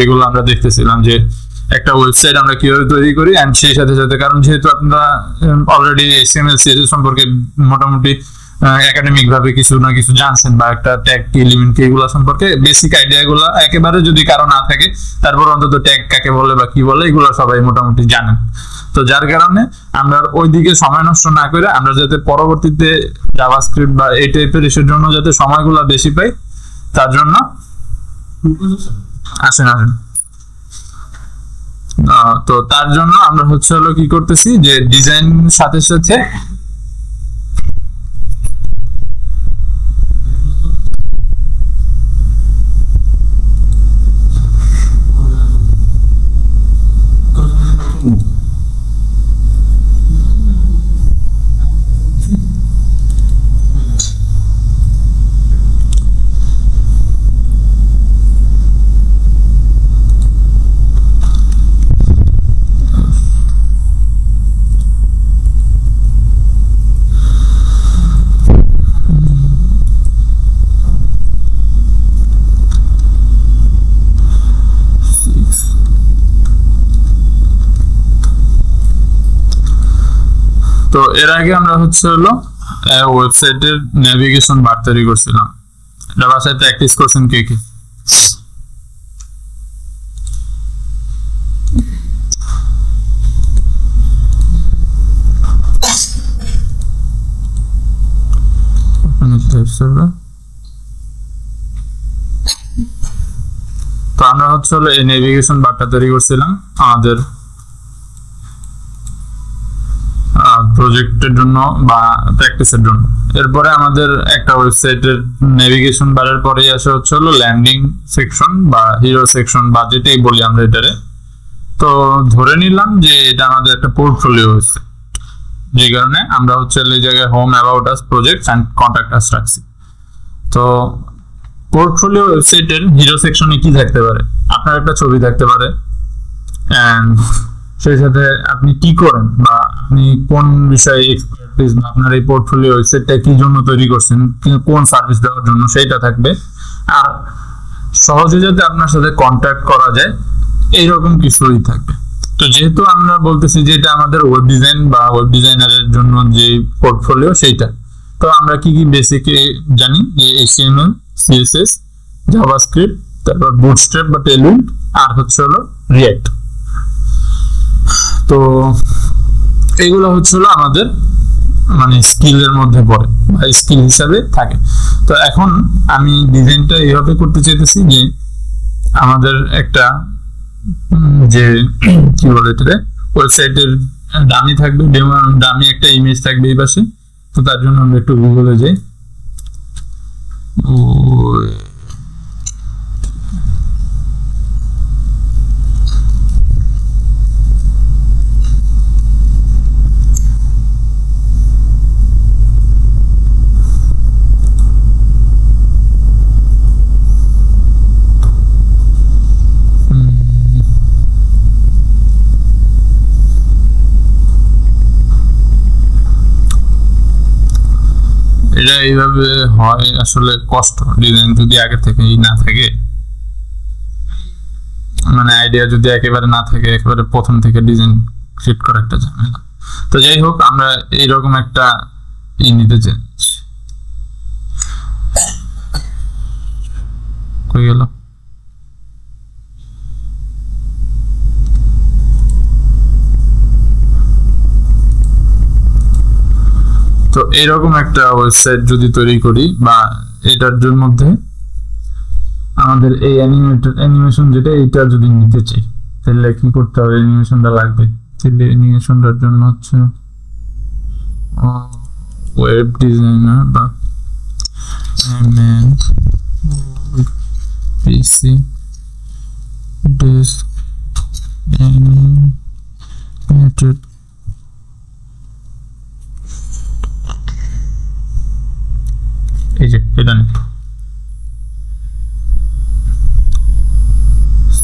এগুলো আমরা দেখতেছিলাম যে একটা ওয়েবসাইট আমরা কিভাবে তৈরি করি, এন্ড সেই সাথে সাথে কারণ যেহেতু আপনারা অলরেডি HTML CSS সম্পর্কে মোটামুটি একাডেমিক ভাবে কিছু না কিছু জানছেন, বা একটা ট্যাগ কি, এলিমেন্ট কি, এগুলো সম্পর্কে বেসিক আইডিয়া গুলো একেবারে যদি কারো না থাকে, তারপর অন্তত ট্যাগ কাকে বলে বা কি বলে এগুলো সবাই মোটামুটি জানেন। তো যার কারণে আমরা ওইদিকে সময় নষ্ট না করে আমরা যাতে পরবর্তীতে জাভাস্ক্রিপ্ট বা এই টাইপের ইস্যুর জন্য যাতে সময়গুলো বেশি পাই, তার জন্য আসেন। তো তার জন্য আমরা হচ্ছে হলো কি করতেছি যে ডিজাইন সাথে সাথে তো এর আগে আমরা হচ্ছে হলো ওয়েবসাইটের নেভিগেশন বার তৈরি করছিলাম। এটা বাসায় প্র্যাকটিস করছেন কে কে? তো আমরা হচ্ছে হলো এই নেভিগেশন বারটা তৈরি করছিলাম আমাদের প্রজেক্টের জন্য বা প্র্যাকটিসের জন্য। এরপরে আমাদের একটা ওয়েবসাইটের নেভিগেশন বারের পরেই আসে হচ্ছে হলো ল্যান্ডিং সেকশন বা হিরো সেকশন বা যেটাই বলি আমরা এটারে। তো ধরে নিলাম যে এটা আমাদের একটা পোর্টফোলিও ওয়েবসাইট, যে কারণে আমরা হচ্ছে এই জায়গায় home, about us, projects and contact us রাখছি। তো পোর্টফোলিও ওয়েবসাইটের হিরো সেকশনে কি থাকতে পারে? আপনার একটা ছবি থাকতে পারে, এন্ড সেই সাথে আপনি কি করেন বা আপনি কোন বিষয়ে এক্সপার্টিস, বা আপনার এই পোর্টফোলিও ওয়েবসাইটটা কি জন্য তৈরি করছেন, কোন সার্ভিস দেওয়ার জন্য, সেইটা থাকবে। আর সহজে যাতে আপনার সাথে কন্ট্যাক্ট করা যায় এইরকম কিছুই থাকবে। তো যেহেতু আমরা বলতেছি যে এটা আমাদের ওয়েব ডিজাইন বা ওয়েব ডিজাইনারের জন্য যে পোর্টফোলিও, সেইটা তো আমরা কি কি বেসিকে জানি যে HTML, CSS, জাভাস্ক্রিপ্ট, তারপর বুটস্ট্র্যাপ বা টেলউইন্ড, আর হচ্ছে হলো রিঅ্যাক্ট। তো এগুলো হচ্ছে হলো আমাদের মানে স্কিলের মধ্যে পড়ে বা স্কিল হিসাবে থাকে। তো এখন আমি ডিজাইনটা এইভাবে করতে চাইতেছি যে আমাদের একটা যে কি বলে এটা ওয়েবসাইটের ডামি থাকবে, ডামি একটা ইমেজ থাকবে এই পাশে। তো তার জন্য আমরা একটু গুগলে যাই। এটা এইভাবে হয় আসলে কষ্ট, ডিজাইন যদি আগে থেকেই না থাকে, মানে আইডিয়া যদি একেবারে না থাকে, একেবারে প্রথম থেকে ডিজাইন ক্রিয়েট করা একটা ঝামেলা। তো যাই হোক, আমরা এইরকম একটা নিতে চাইছি। কই গেল? তো এরকম একটা ওয়েবসাইট যদি তৈরি করি, বা এটার জন্য মধ্যে আমাদের এই অ্যানিমেশন যেটা, এটা যদি নিতে চাই, তাহলে কি করতে হবে? অ্যানিমেশনটা লাগবে। তাহলে অ্যানিমেশনটার জন্য হচ্ছে ওয়েব ডিজাইনার বা পিসি ডেস্ক অ্যানিমেটেড এই যে এটা নেই।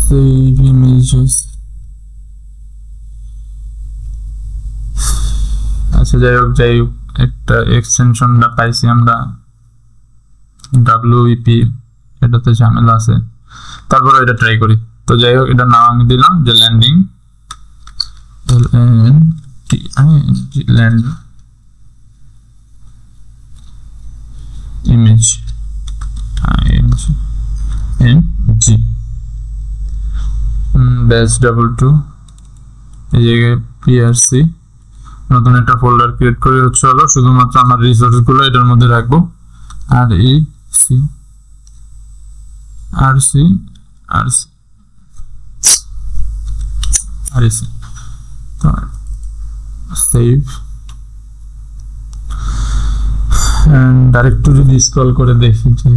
Save images। আচ্ছা যাই হোক একটা এক্সটেনশনটা পাইছি আমরা WEP, এটাতে ঝামেলা আছে। তারপর এটা ট্রাই করি। তো যাই হোক এটা নাম আমি দিলাম যে ল্যান্ডিং ল্যান্ড ইমেজ জি ব্যাচ 22 এই জায়গায় পিআরসি নতুন একটা ফোল্ডার ক্রিয়েট করে হচ্ছে হলো শুধুমাত্র আমার রিসোর্স গুলো এটার মধ্যে রাখবো আর এই সি আর সি আর সি আর সি তো সেভ এন্ড ডাইরেক্ট যদি স্ক্রল করে দেখি যে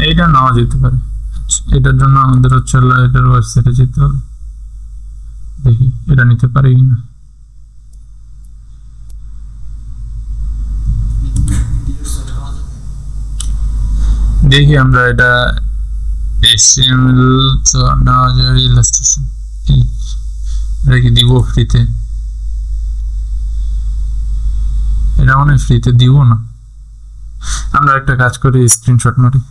এটা নেওয়া যেতে পারে এটার জন্য আমাদের হচ্ছে এটার ওয়েবসাইটে যেতে হবে দেখি এটা নিতে পারি কিনা দেখি আমরা এটা HTML তো নেওয়া যায় ইলাস্ট্রেশন এটা কি দিব ফ্রিতে এটা মনে ফ্রিতে দিব না আমরা একটা কাজ করি স্ক্রিনশট মারি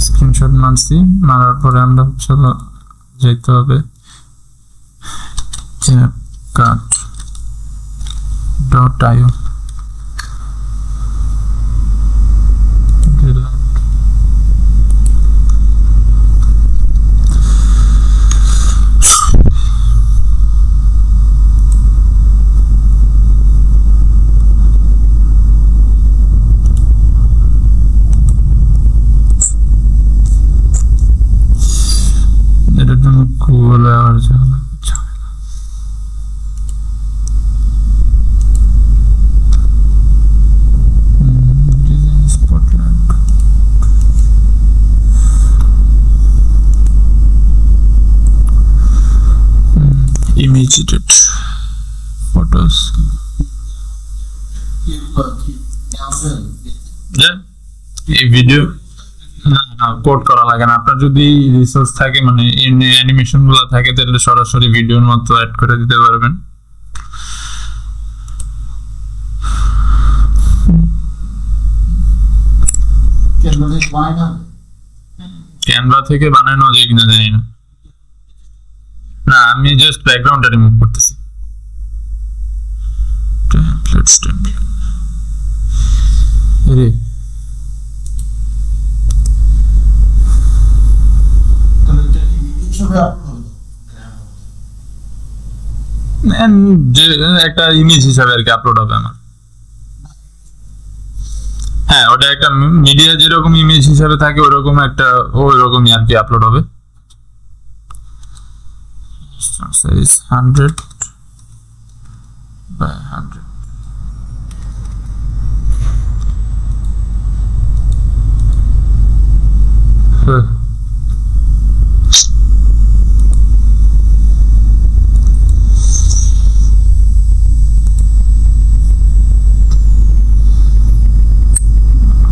স্ক্রিনশট মারছি মারার পরে আমরা চলো যেতে হবে CapCut.io Google আর ঝামেলা design spotlight image edit photos এই ভিডিও না কোড করা লাগে না আপনার যদি রিসোর্স থাকে মানে অ্যানিমেশন গুলো থাকে তাহলে সরাসরি ভিডিওর মতো অ্যাড করে দিতে পারবেন ক্যানভা থেকে বানানো যায় কিনা জানি না না আমি জাস্ট ব্যাকগ্রাউন্ডটা রিমুভ করতেছি টেমপ্লেটস এরে একটা ইমেজ হিসাবে আর কি আপলোড হবে আমার হ্যাঁ ওটা একটা মিডিয়া যেরকম ইমেজ হিসাবে থাকে ওরকম একটা ওইরকমই আর কি আপলোড হবে সাইজ 100 by 100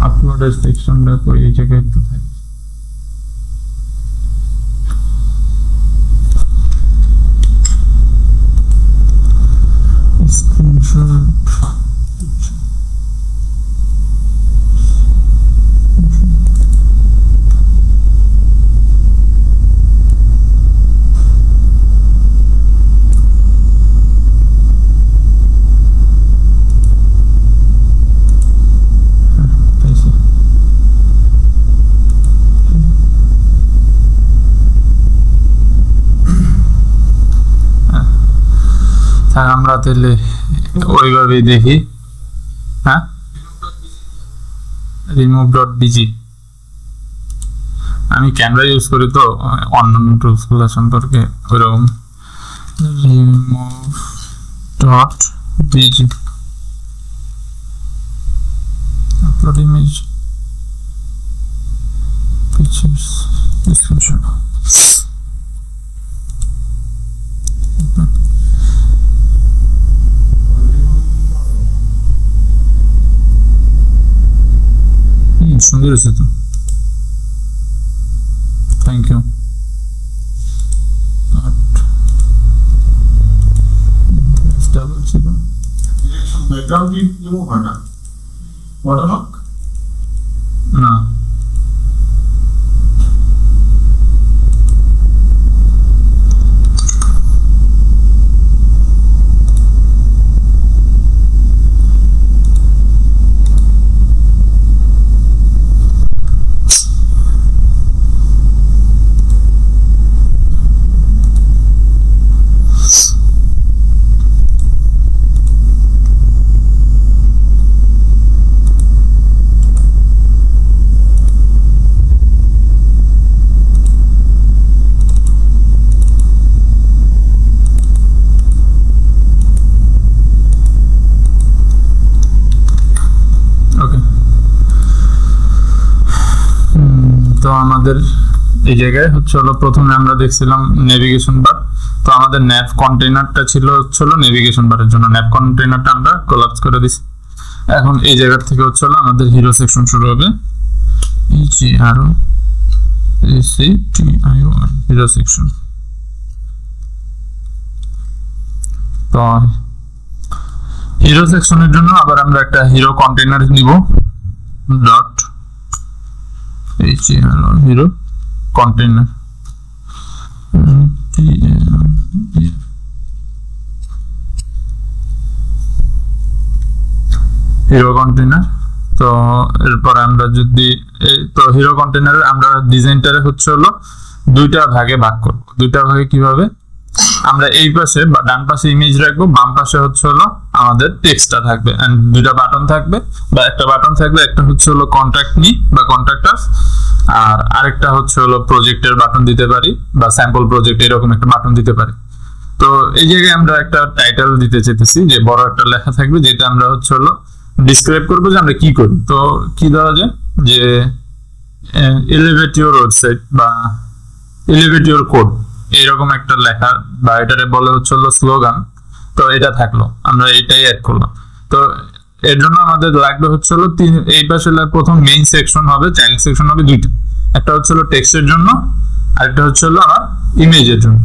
আপলোডের সেকশনটা কই এই জায়গায় একটু থাকে স্ক্রিনশট আমরা তাহলে ওইভাবেই দেখি হ্যাঁ remove.bg আমি ক্যানভা ইউজ করি তো অন্যান্য টুলস গুলো সম্পর্কে ওইরকম remove.bg upload image pictures description বেরোছে তো, থ্যাংক ইউ। ব্যাকগ্রাউন্ড কি রিমুভ হয় না ওয়াটারমার্ক না তো আমাদের এই জায়গায় হচ্ছে হলো প্রথমে আমরা দেখছিলাম নেভিগেশন বার। তো আমাদের ন্যাভ কন্টেইনারটা ছিল হচ্ছে হলো নেভিগেশন বারের জন্য, ন্যাভ কন্টেইনারটা আমরা কোলাপস করে দিছি। এখন এই জায়গা থেকে হচ্ছে হলো আমাদের হিরো সেকশন শুরু হবে, হিরো সেকশন। তো হিরো সেকশনের জন্য আবার আমরা একটা হিরো কন্টেইনার নিব, dot hero container, hero container. তো এরপর আমরা যদি তো হিরো কন্টেইনারে আমরা ডিজাইনটারে হচ্ছে হলো দুইটা ভাগে ভাগ করব। দুইটা ভাগে কিভাবে, আমরা এই পাশে ডান পাশে ইমেজ রাখবো, বাম পাশে হচ্ছে হলো আমাদের টেক্সটটা থাকবে, এন্ড দুইটা বাটন থাকবে, বা একটা বাটন থাকবে, একটা হচ্ছে হলো কন্ট্যাক্ট মি বা কন্ট্যাক্টাস, আর আরেকটা হচ্ছে হলো প্রজেক্টের বাটন দিতে পারি বা স্যাম্পল প্রজেক্ট এরকম একটা বাটন দিতে পারি। তো এই জায়গায় আমরা একটা টাইটেল দিতে চাইতেছি, যে বড় একটা লেখা থাকবে, যেটা আমরা হচ্ছে হলো ডিসক্রাইব করবো যে আমরা কি করি। তো কি দেওয়া যায়, যে এলিভেট ইউর ওয়েবসাইট বা এলিভেট ইউর কোড, এরকম একটা লেখা, বা এটারে বলে হচ্ছে হলো স্লোগান। তো এটা থাকলো, আমরা এটাই অ্যাড করলাম। তো এর জন্য আমাদের লাগবে হচ্ছে হলো এই পাশে প্রথম মেইন সেকশন হবে, চাইল্ড সেকশন হবে দুইটা, একটা হচ্ছে হলো টেক্সটের জন্য, আরেকটা হচ্ছে হলো আমার ইমেজের জন্য।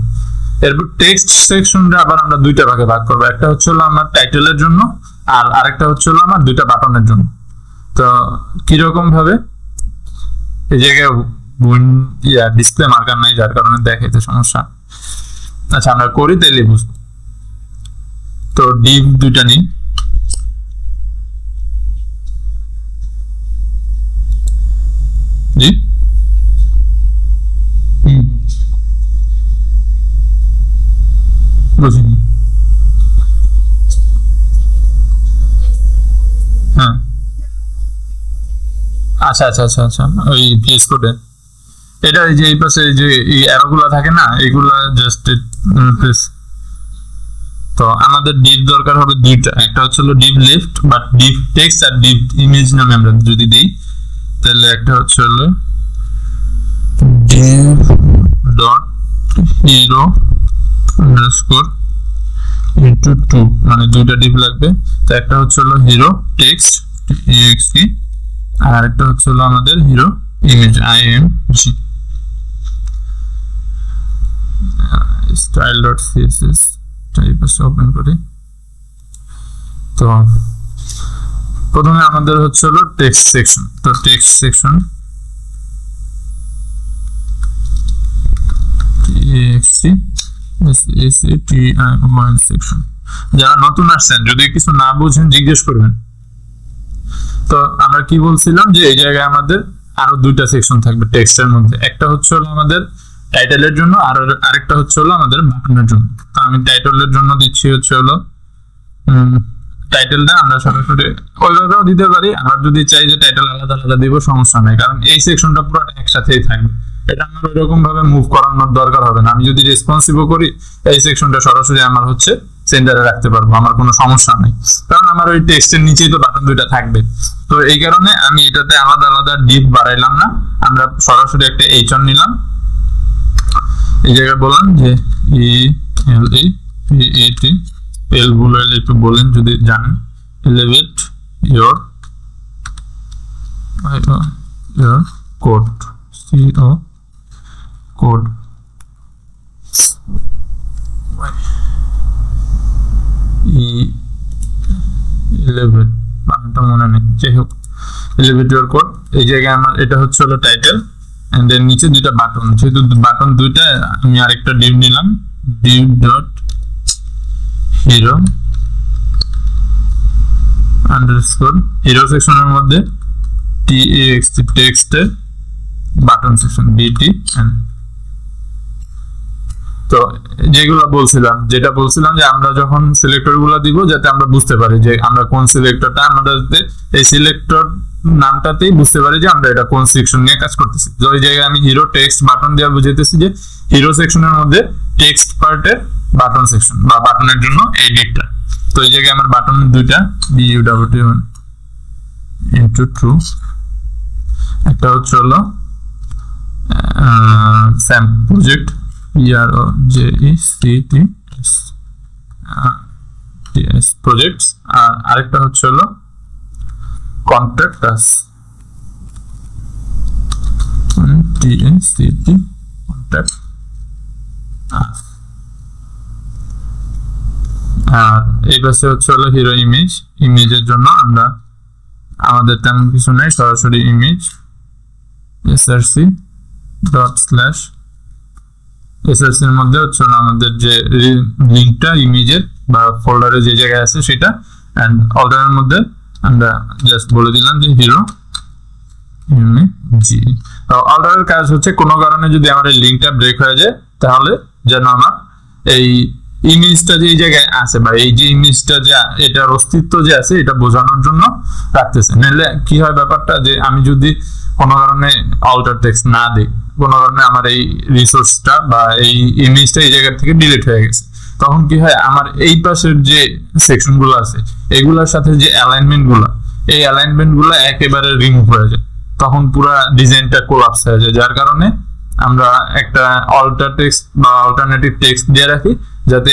এরপর টেক্সট সেকশনটা আবার আমরা দুইটা ভাগে ভাগ করবো, একটা হচ্ছে হলো আমার টাইটেলের জন্য, আর আরেকটা হচ্ছে হলো আমার দুইটা বাটনের জন্য। তো কিরকম ভাবে, এই জায়গায় ডিসপ্লে মার্কার নাই, যার কারণে দেখাইতে সমস্যা। আচ্ছা আমরা করি তাইলে বুঝবো। তো ডিভ দুইটা নিই, জি বুঝিনি। হ্যাঁ আচ্ছা আচ্ছা আচ্ছা আচ্ছা, ওই পিএস কোডে এটা এই যে এই পাশে যে এই অ্যারোগুলো থাকে না, এগুলা জাস্ট তো আমাদের ডিভ দরকার হবে দুইটা, একটা হচ্ছে হলো ডিভ লেফট বা ডিভ টেক্সট, আর ডিভ ইমেজ নামে আমরা যদি দিই, তাহলে একটা হচ্ছে হলো Depp dot hero underscore into 2, মানে দুইটা ডিভ লাগবে। তো একটা হচ্ছে হলো হিরো টেক্সট exe, আর একটা হচ্ছে হলো আমাদের hero image img, style.css type আছে, ওপেন করি। তো প্রথমে আমাদের হচ্ছে হলো টেক্সট সেকশন। তো টেক্সট সেকশন সেকশন, যারা নতুন আসছেন যদি কিছু না বুঝেন জিজ্ঞেস করবেন। তো আমরা কি বলছিলাম, যে এই জায়গায় আমাদের আরো দুইটা সেকশন থাকবে টেক্সটের মধ্যে, একটা হচ্ছে হলো আমাদের টাইটেলের জন্য, আর আরেকটা হচ্ছে হলো আমাদের বাটনের জন্য। তো আমি টাইটেলের জন্য দিচ্ছি হচ্ছে হলো টাইটেলটা আমরা সরাসরি ওইভাবেও দিতে পারি, আর যদি চাই যে টাইটেল আলাদা আলাদা দিব সমস্যা নাই, কারণ এই সেকশনটা পুরোটা একসাথেই থাকবে, এটা আমার ওইরকম ভাবে মুভ করানোর দরকার হবে না। আমি যদি রেসপন্সিভ করি, এই সেকশনটা সরাসরি আমার হচ্ছে সেন্টারে রাখতে পারবো, আমার কোনো সমস্যা নেই, কারণ আমার ওই টেক্সটের নিচেই তো বাটন দুইটা থাকবে। তো এই কারণে আমি এটাতে আলাদা আলাদা ডিপ বাড়াইলাম না, আমরা সরাসরি একটা এইচন নিলাম। এই জায়গায় বললাম যে এল বলে একটু বলেন যদি জানেন, elevate your your code CO code elevate নামটা মনে নেই, যাই হোক elevate your code। এই জায়গায় আমার এটা হচ্ছে হলো টাইটেল এন্ড দেন নিচে দুইটা বাটন, যেহেতু বাটন দুইটা আমি আরেকটা div নিলাম, div dot hero underscore hero সেকশনের মধ্যে text text button section dt and তো যেটা বলছিলাম যে আমরা যখন সিলেক্টর গুলো দিব যাতে আমরা বুঝতে পারি যে আমরা কোন সিলেক্টরটা আমাদের এই সিলেক্টর নামটাতেই বুঝতে পারি যে আমরা এটা কোন সেকশন নিয়ে কাজ করতেছি। তো এই জায়গায় আমি হিরো টেক্সট বাটন দিয়ে বুঝাইতেছি যে হিরো সেকশনের মধ্যে টেক্সট পার্টের বাটন সেকশন বা বাটনের জন্য এই দিকটা। তো এই জায়গায় আমার বাটনের দুইটা BUWT1 into true, একটা হচ্ছে হলো SAM project PROJECTS projects, আর আরেকটা হচ্ছে হলো contact us TACT contact us। আর এই পাশে হচ্ছে হলো হিরো ইমেজের জন্য আমরা আমাদের তেমন কিছু নেই, সরাসরি image src dot slash src এর মধ্যে হচ্ছে আমাদের যে লিংকটা ইমেজের বা ফোল্ডারে যে জায়গায় আছে সেটা, এন্ড অর্ডারের মধ্যে আমরা জাস্ট বলে দিলাম যে হিরো ইমেজ। তো অর্ডারের কাজ হচ্ছে কোনো কারণে যদি আমার এই লিংকটা ব্রেক হয়ে যায় তাহলে যেন আমার এই ইমেজটা যে জায়গায় আছে বা এই যে ইমেজটা যে এটার অস্তিত্ব যে আছে এটা বোঝানোর জন্য রাখতেছে। নাহলে কি হয় ব্যাপারটা, যে আমি যদি কোনো কারণে অল্টার টেক্সট না দিই, কোনো কারণে আমার এই রিসোর্সটা বা এই ইমেজটা এই জায়গা থেকে ডিলিট হয়ে গেছে, তখন কি হয় আমার এই পাশের যে সেকশন গুলো আছে এগুলোর সাথে যে অ্যালাইনমেন্ট গুলো, এই অ্যালাইনমেন্ট গুলো একেবারে রিমুভ হয়ে যায়, তখন পুরো ডিজাইনটা কোলাপস হয়ে যায়। যার কারণে আমরা একটা অল্টার টেক্সট বা অল্টারনেটিভ টেক্সট দিয়ে রাখি যাতে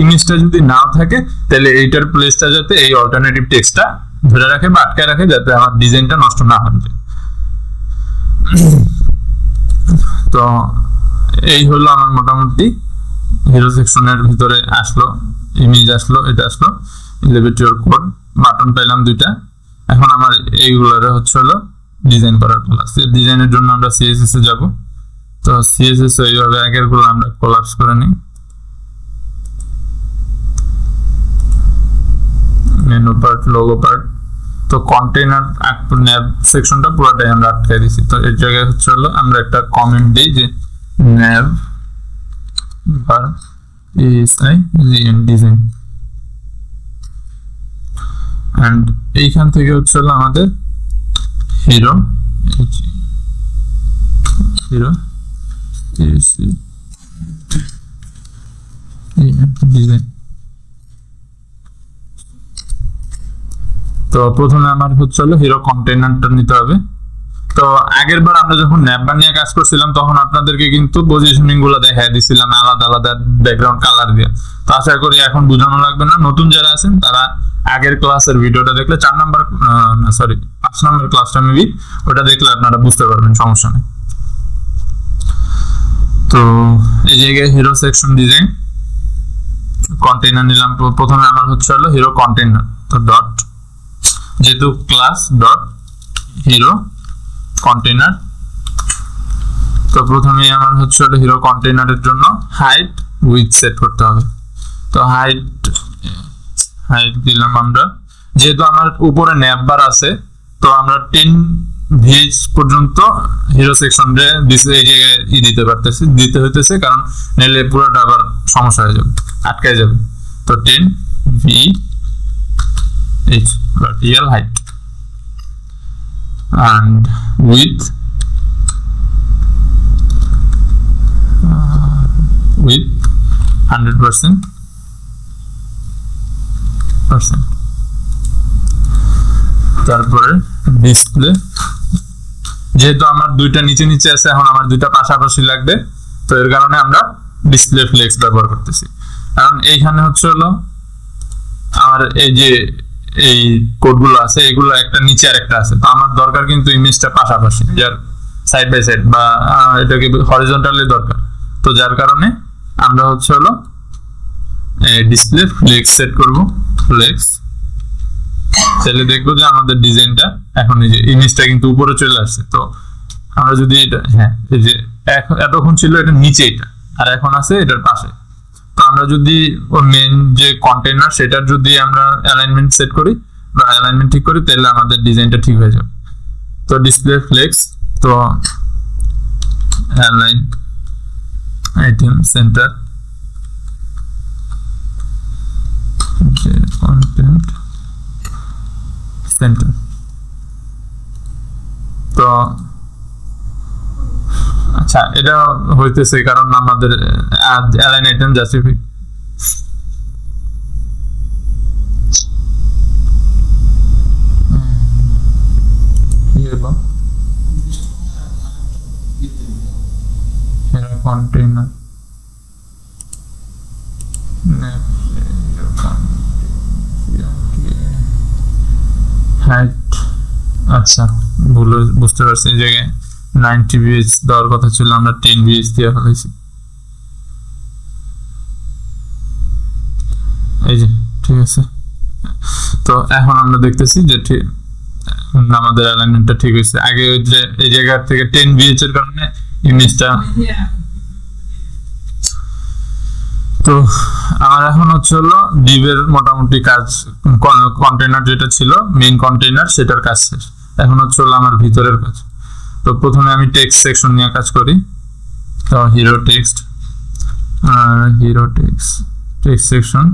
ইমেজটা যদি নাও থাকে তাহলে এইটার প্লেসটা যাতে এই অল্টারনেটিভ টেক্সটটা ধরে রাখে বা আটকে রাখে, যাতে আমার ডিজাইনটা নষ্ট না হয়ে যায়। তো এই হলো আমার মোটামুটি হিরো সেকশনের ভিতরে আসলো, ইমেজ আসলো, এটা আসলো, elevate your code বাটন পেলাম দুইটা। এখন আমার এইগুলোর হচ্ছে হলো ডিজাইন করার পালা। ডিজাইনের জন্য আমরা CSS এ যাব। তো CSS এইভাবে আগের গুলো আমরা কোলাপস করে নিই, মেনু পার্ট, লোগো পার্ট। তো কন্টেইনার ন্যাব সেকশনটা পুরোটাই আমরা আটকাই দিছি। তো এর জায়গায় হচ্ছে হলো আমরা একটা কমেন্ট দিই যে nav bar design, and এইখান থেকে হচ্ছে হলো আমাদের হিরো ডিজাইন। তো প্রথমে আমার হচ্ছে হলো হিরো কন্টেইনারটা নিতে হবে। তো আগের বার আমরা যখন ন্যাপ বানিয়ে কাজ করছিলাম তখন আপনাদেরকে কিন্তু পজিশনিং গুলো দেখাই দিছিলাম আলাদা আলাদা ব্যাকগ্রাউন্ড কালার দিয়ে। তো আশা করি এখন বোঝানো লাগবে না, নতুন যারা আছেন তারা আগের ক্লাসের ভিডিওটা দেখলে 5 নাম্বার ক্লাসটা মেবি ওটা দেখলে আপনারা বুঝতে পারবেন, সমস্যা নেই। তো এই জায়গায় হিরো সেকশন ডিজাইন কন্টেইনার নিলাম। প্রথমে আমার হচ্ছে হলো হিরো কন্টেইনার। তো ডট, যেহেতু ক্লাস ডট হিরো কন্টেইনার, তো প্রথমে আমার হচ্ছে হলো হিরো কন্টেইনারের জন্য হাইট উইডথ সেট করতে হবে। তো হাইট দিলাম আমরা, যেহেতু আমার উপরে ন্যাপ বার আছে তো আমরা 10 ভিজ পর্যন্ত হিরো সেকশন রে এই জায়গায় দিতে হইতেছে, কারণ নাহলে পুরোটা আবার সমস্যা হয়ে যাবে, আটকে যাবে। তো 10 VH vertical height and width 100%। তারপরে ডিসপ্লে, যেহেতু আমার দুইটা নিচে নিচে আছে, এখন আমার দুইটা পাশাপাশি লাগবে, তো এর কারণে আমরা ডিসপ্লে ফ্লেক্স ব্যবহার করতেছি। কারণ এইখানে হচ্ছে হলো আমার এই যে এই কোডগুলো আছে এগুলো একটা নিচে আর একটা আছে, তো আমার দরকার কিন্তু ইমেজটা পাশাপাশি, যার সাইড বাই সাইড বা এটাকে হরিজন্টালি দরকার। তো যার কারণে আমরা হচ্ছে হলো ডিসপ্লে ফ্লেক্স সেট করব, ফ্লেক্স। তাহলে দেখবো যে আমাদের ডিজাইনটা এখন এই যে ইমেজটা কিন্তু উপরে চলে আসছে। তো আমরা যদি এটা, হ্যাঁ এই যে এতক্ষণ ছিল এটা নিচে, এটা আর এখন আছে এটার পাশে। তো আমরা যদি ওর মেইন যে কন্টেইনার সেটার যদি আমরা অ্যালাইনমেন্ট সেট করি বা অ্যালাইনমেন্ট ঠিক করি, তাহলে আমাদের ডিজাইনটা ঠিক হয়ে যাবে। তো ডিসপ্লে ফ্লেক্স, তো align item centre, content centre. তো আচ্ছা, এটা হইতেছে কারণ আমাদের align item justify container height. আচ্ছা, ভুল বুঝতে পারছি, এই জায়গায় 90 বিএইচ দেওয়ার কথা ছিল, আমরা 10 বিএইচ দিয়ে ফেলেছি। এই যে ঠিক আছে। তো এখন আমরা দেখতেছি যে ঠিক আমাদের অ্যালাইনমেন্টটা ঠিক হয়েছে। আগে যে এই জায়গা থেকে 10 বিএইচ এর কারণে ইমেজটা, তো আমার এখন হচ্ছে হলো ডিভের মোটামুটি কাজ, কন্টেইনার যেটা ছিল মেইন কন্টেইনার সেটার কাজ শেষ। এখন হচ্ছে হলো আমার ভিতরের কাজ। তো প্রথমে আমি টেক্সট সেকশন নিয়ে কাজ করি। তো হিরো টেক্সট সেকশন,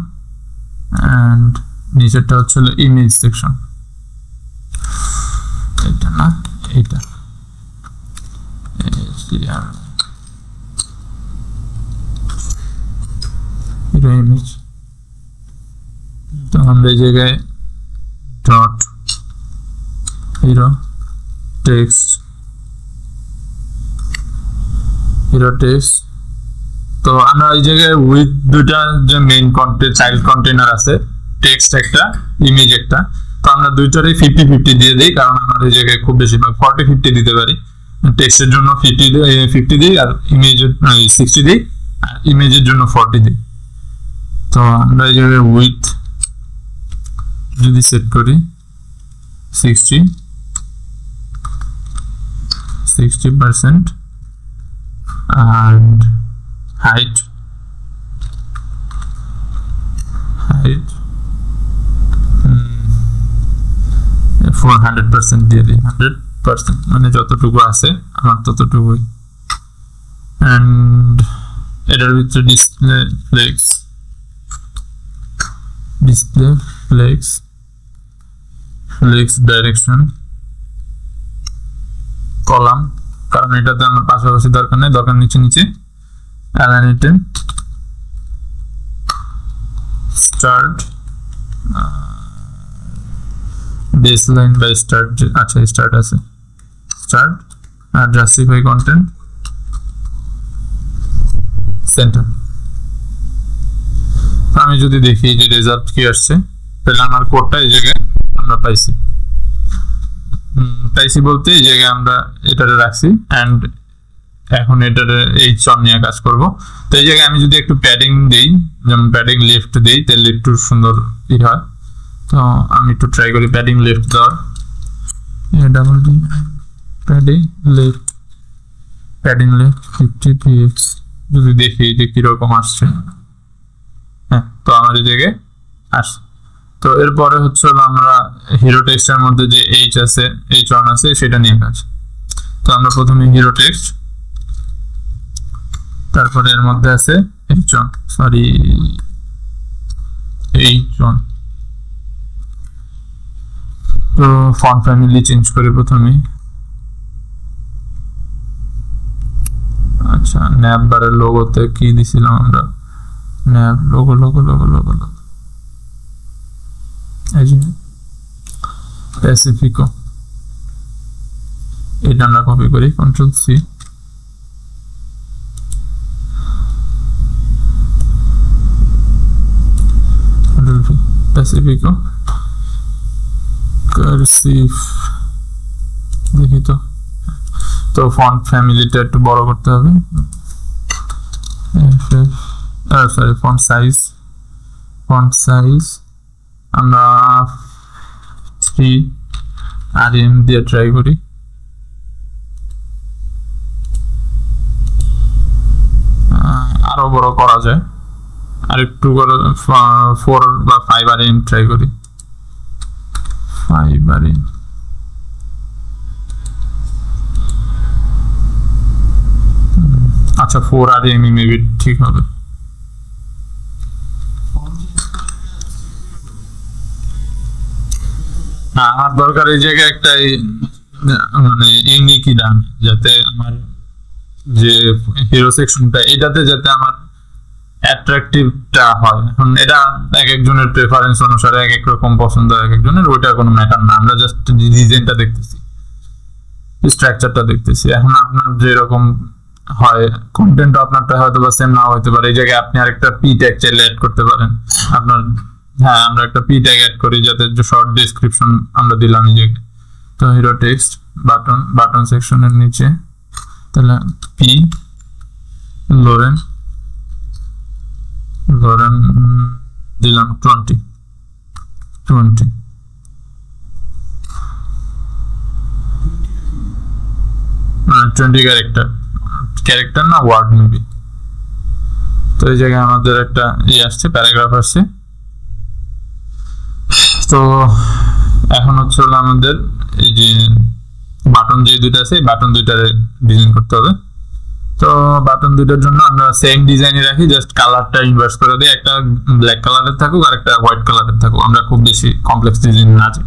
এন্ড নিচেরটা হচ্ছে হলো ইমেজ সেকশন। এটা না, এটা হিরো ইমেজ। তো আমরা এই জায়গায় ডট হিরো টেক্সট, তো আমরা এই জায়গায় উইথ দুইটা যে মেইন কন্টেন্ট চাইল্ড কন্টেইনার আছে, টেক্সট একটা ইমেজ একটা, তো আমরা দুইটারই 50-50 দিয়ে দিই, কারণ আমরা এই জায়গায় খুব বেশি 40-50 দিতে পারি। টেক্সটের জন্য 50 দিই আর ইমেজের 60 দিই, আর ইমেজের জন্য 40 দিই। তো আমরা এই জায়গায় উইথ যদি সেট করি 60% and height 400% দিয়ে দিই, 100% মানে যতটুকু আছে আমার ততটুকুই। and এটার ভিতরে ডিসপ্লে ফ্লেক্স ডাইরেকশন কলাম, কারণ এটাতে আমার পাশাপাশি দরকার নেই, দরকার নিচে align item start baseline by start. আচ্ছা, স্টার্ট আছে, স্টার্ট আর জাস্টিফাই কন্টেন্ট সেন্টার। আমি যদি দেখি যে রেজাল্ট কি আসছে, তাহলে আমার কোডটা এই জায়গায় আমরা পাইছি বলতে এই জায়গায় আমরা এটারে রাখছি, এন্ড এখন এটারে এইচ1 নিয়ে কাজ করব। তো এই জায়গায় আমি যদি একটু প্যাডিং দিই, যেমন প্যাডিং লেফট দিই, তাহলে একটু সুন্দর হয়। তো আমি একটু ট্রাই করি প্যাডিং লেফট দেওয়ার, প্যাডিং লেফট 50 px, যদি দেখি যে কিরকম আসছে। হ্যাঁ, তো আমার এই জায়গায় আসছে। তো এরপরে হচ্ছে আমরা হিরো টেক্সটের মধ্যে যে H1 আছে সেটা নিয়ে কাজ। তো আমরা প্রথমে হিরো টেক্সট, তারপরে এর মধ্যে আছে H1, তো ফন্ট ফ্যামিলি চেঞ্জ করে প্রথমে। আচ্ছা, ন্যাপ বারের লোগোতে কি দিছিলাম আমরা, ন্যাপ লোগো প্যাসিফিকো, এটা আমরা কপি করি, Ctrl+C, প্যাসিফিকো। কার্সিভ দেখি তো ফন্ট ফ্যামিলিটা একটু বড় করতে হবে, সরি ফন্ট সাইজ আমরা 3 rm দিয়ে ট্রাই করি। আরো বড় করা যায়, আর একটু করে 4 বা 5 rm ট্রাই করি। 5 rm আচ্ছা 4 rm মেবি ঠিক হবে। না আমার দরকার এই জায়গায় একটা মানে ইউনিক ডান, যাতে আমার যে হিরো সেকশনটা এটাতে যাতে আমার অ্যাট্রাকটিভটা হয়। এখন এটা এক একজনের প্রেফারেন্স অনুসারে এক এক রকম পছন্দ, এক একজনের, ওইটা কোনো ম্যাটার না, আমরা জাস্ট ডিজাইনটা দেখতেছি, স্ট্রাকচারটা দেখতেছি। এখন আপনার যেরকম হয় কন্টেন্ট আপনারটা হয়তো বা সেম নাও হতে পারে, এই জায়গায় আপনি আরেকটা পি ট্যাগ চাইলে অ্যাড করতে পারেন আপনার। হ্যাঁ আমরা একটা পি ট্যাগ অ্যাড করি যাতে শর্ট ডেসক্রিপশন আমরা দিলাম এই জায়গায়। তো হিরো টেক্সট বাটন সেকশনের নিচে তাহলে পি লোরেন দিলাম 20 ক্যারেক্টার না ওয়ার্ড মেবি। তো এই জায়গায় আমাদের একটা আসছে, প্যারাগ্রাফ আসছে। তো এখন হচ্ছে হলো আমাদের এই যে বাটন যে দুটো আছে, বাটন দুইটার ডিজাইন করতে হবে। তো বাটন দুইটার জন্য আমরা সেম ডিজাইনই রাখি, জাস্ট কালারটা ইনভার্স করে দিই, একটা ব্ল্যাক কালারের থাকুক আর একটা হোয়াইট কালারের থাকুক, আমরা খুব বেশি কমপ্লেক্স ডিজাইন না চাই।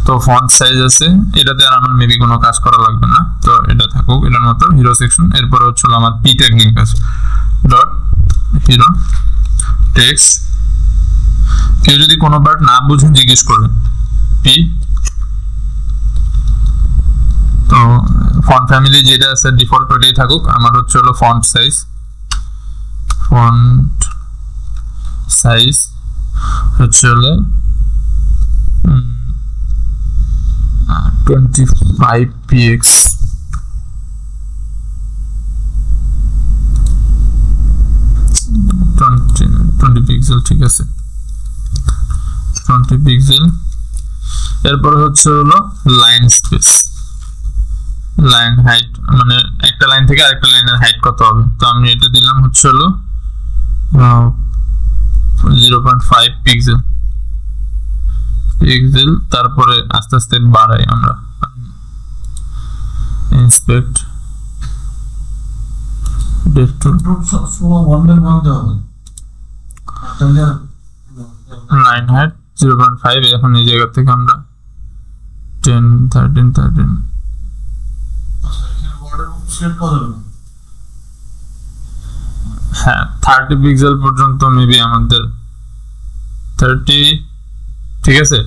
তো ফন্ট সাইজ আছে, এটাতে আর আমার মেবি কোনো কাজ করা লাগবে না, তো এটা থাকুক এটার মতো হিরো সেকশন। এরপরে হচ্ছে আমার পি ট্যাগ লিংক আছে, ডট হিরো টেক্সট। কেউ যদি কোনো পার্ট না বুঝে জিজ্ঞেস করবেন পি। তো ফন্ট ফ্যামিলি যেটা আছে ডিফল্ট ওইটাই থাকুক। আমার হচ্ছে হলো ফন্ট সাইজ হচ্ছে হলো 25 px। 20 পিক্সেল, ঠিক আছে 20 পিক্সেল। এরপরে হচ্ছে হলো লাইন স্পেস, লাইন হাইট, মানে একটা লাইন থেকে আরেকটা লাইনের হাইট কত হবে। তো আমি এটা দিলাম হচ্ছে হলো 0.5 পিক্সেল। তারপরে আস্তে আস্তে বাড়াই আমরা, ইন্সপেক্ট লাইন হাইট 0.5। এখন এই জায়গা থেকে আমরা 10 13 হ্যাঁ 30 পিক্সেল পর্যন্ত মেবি আমাদের 30, ঠিক আছে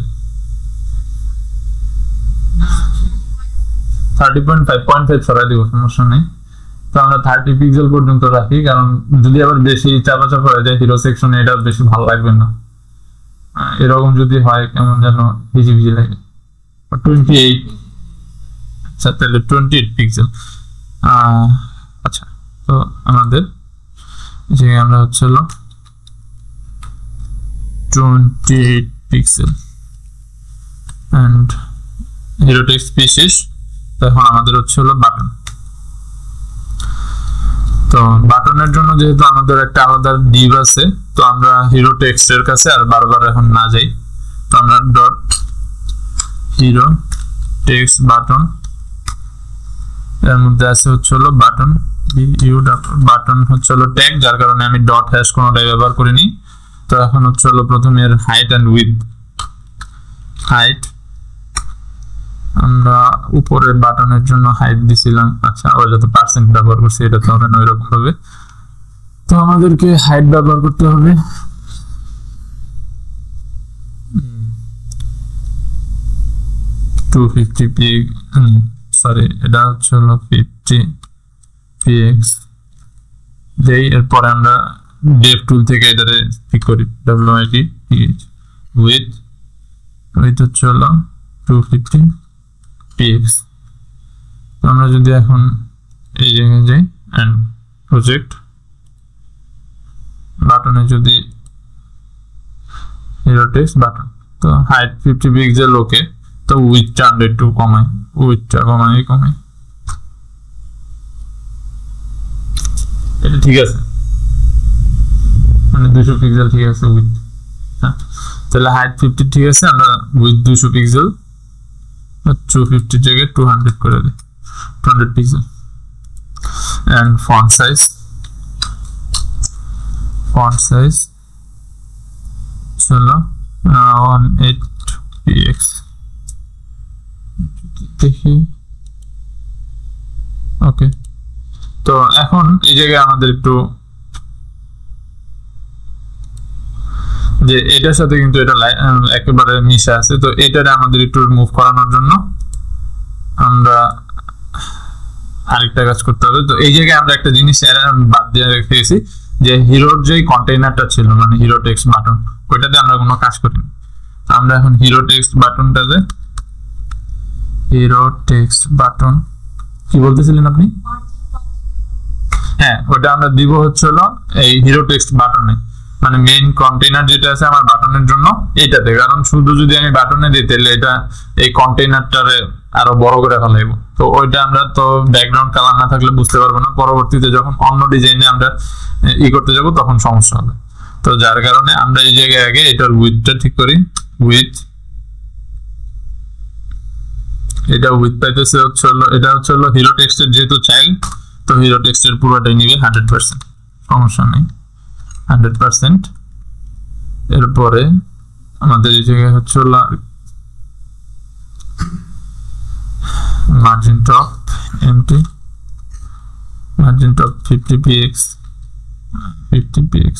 30.5 সরাই দিব, সমস্যা নেই। তো আমরা 30 পিক্সেল পর্যন্ত রাখি, কারণ যদি আবার বেশি চাপাচাপ হয়ে যায় হিরো সেকশনে এটা বেশি ভালো লাগবে না। এরকম যদি হয় কেমন যেন ভিজি লাগে। 28, আচ্ছা তাহলে 28 পিক্সেল। আচ্ছা তো আমাদের যে আমরা হচ্ছে হলো 28 pixel and hero text species. এখন আমাদের হচ্ছে হলো বাটন। তো বাটনের জন্য যেহেতু আমাদের একটা আলাদা ডিভ আছে, তো আমরা হিরো টেক্সট এর কাছে আর বারবার এখন না যাই। তো আমরা ডট হিরো টেক্সট বাটন, এর মধ্যে আছে হচ্ছে হলো বাটন বাটন হচ্ছে হলো ট্যাগ, যার কারণে আমি ডট হ্যাশ কোনোটাই ব্যবহার করিনি। তো এখন হচ্ছে হলো প্রথমে এর হাইট এন্ড উইডথ। হাইট আমরা উপরে বাটনের জন্য হাইট দিছিলাম, আচ্ছা ওই যত পার্সেন্ট ব্যবহার করছি এটা তো হবে না ওইরকম ভাবে। তো আমাদেরকে হাইট ব্যবহার করতে হবে 250 পি, সরি এটা হচ্ছে হলো 50 px দেই। এরপরে আমরা ডেভ টুল থেকে এটারে পিক করি wit ph, উইথ হচ্ছে হলো 250 px। তো আমরা যদি এখন এই জায়গায় যাই এন্ড প্রজেক্ট বাটনে যদি হিরো টেক্সট বাটন, তো হাইট 50 পিক্সেল ওকে, তো উইডথটা 100 কমাই, উইডথটা কমাই এটা ঠিক আছে, মানে 200 পিক্সেল ঠিক আছে উইডথ। হ্যাঁ, তাহলে হাইট 50 ঠিক আছে, আমরা উইডথ 200 পিক্সেল 250 জায়গায় 200 করে দিই, 200 পিক্সেল। এন্ড ফন্ট সাইজ চলো 18 px দেখি। ওকে, তো এখন এই জায়গায় আমাদের একটু যে এটার সাথে কিন্তু এটা একেবারে মিশে আছে, তো এটারে আমাদের একটু রিমুভ করানোর জন্য আমরা আরেকটা কাজ করতে হবে। তো এই জায়গায় আমরা একটা জিনিস বাদ দিয়ে রেখেছি, যে হিরোর যে কন্টেইনারটা ছিল মানে হিরো টেক্সট বাটন, ওইটাতে আমরা কোনো কাজ করিনি। আমরা এখন হিরো টেক্সট বাটনটাতে, হিরো টেক্সট বাটন কি বলতেছিলেন আপনি? হ্যাঁ, ওটা আমরা দিব হলো এই হিরো টেক্সট বাটনে, মানে মেইন কন্টেইনার যেটা আছে আমার বাটনের জন্য এইটাতে, কারণ শুধু যদি আমি বাটনে দিই তাহলে এটা এই কন্টেইনারটারে আরো বড় করে ফেলাইবো। তো ওইটা আমরা তো ব্যাকগ্রাউন্ড কালার না থাকলে বুঝতে পারবো না, পরবর্তীতে যখন অন্য ডিজাইনে আমরা করতে যাব তখন সমস্যা হবে। তো যার কারণে আমরা এই জায়গায় আগে এটার উইডথটা ঠিক করি, উইডথ এটা উইডথ পাইতেছে হলো এটা হলো হিরো টেক্সটের যেহেতু চাইল্ড, তো হিরো টেক্সটের পুরোটাই নিবে 100%, সমস্যা নেই 100%। এরপরে আমাদের এই জায়গায় হলো margin top MT, margin top 50 px 50 px।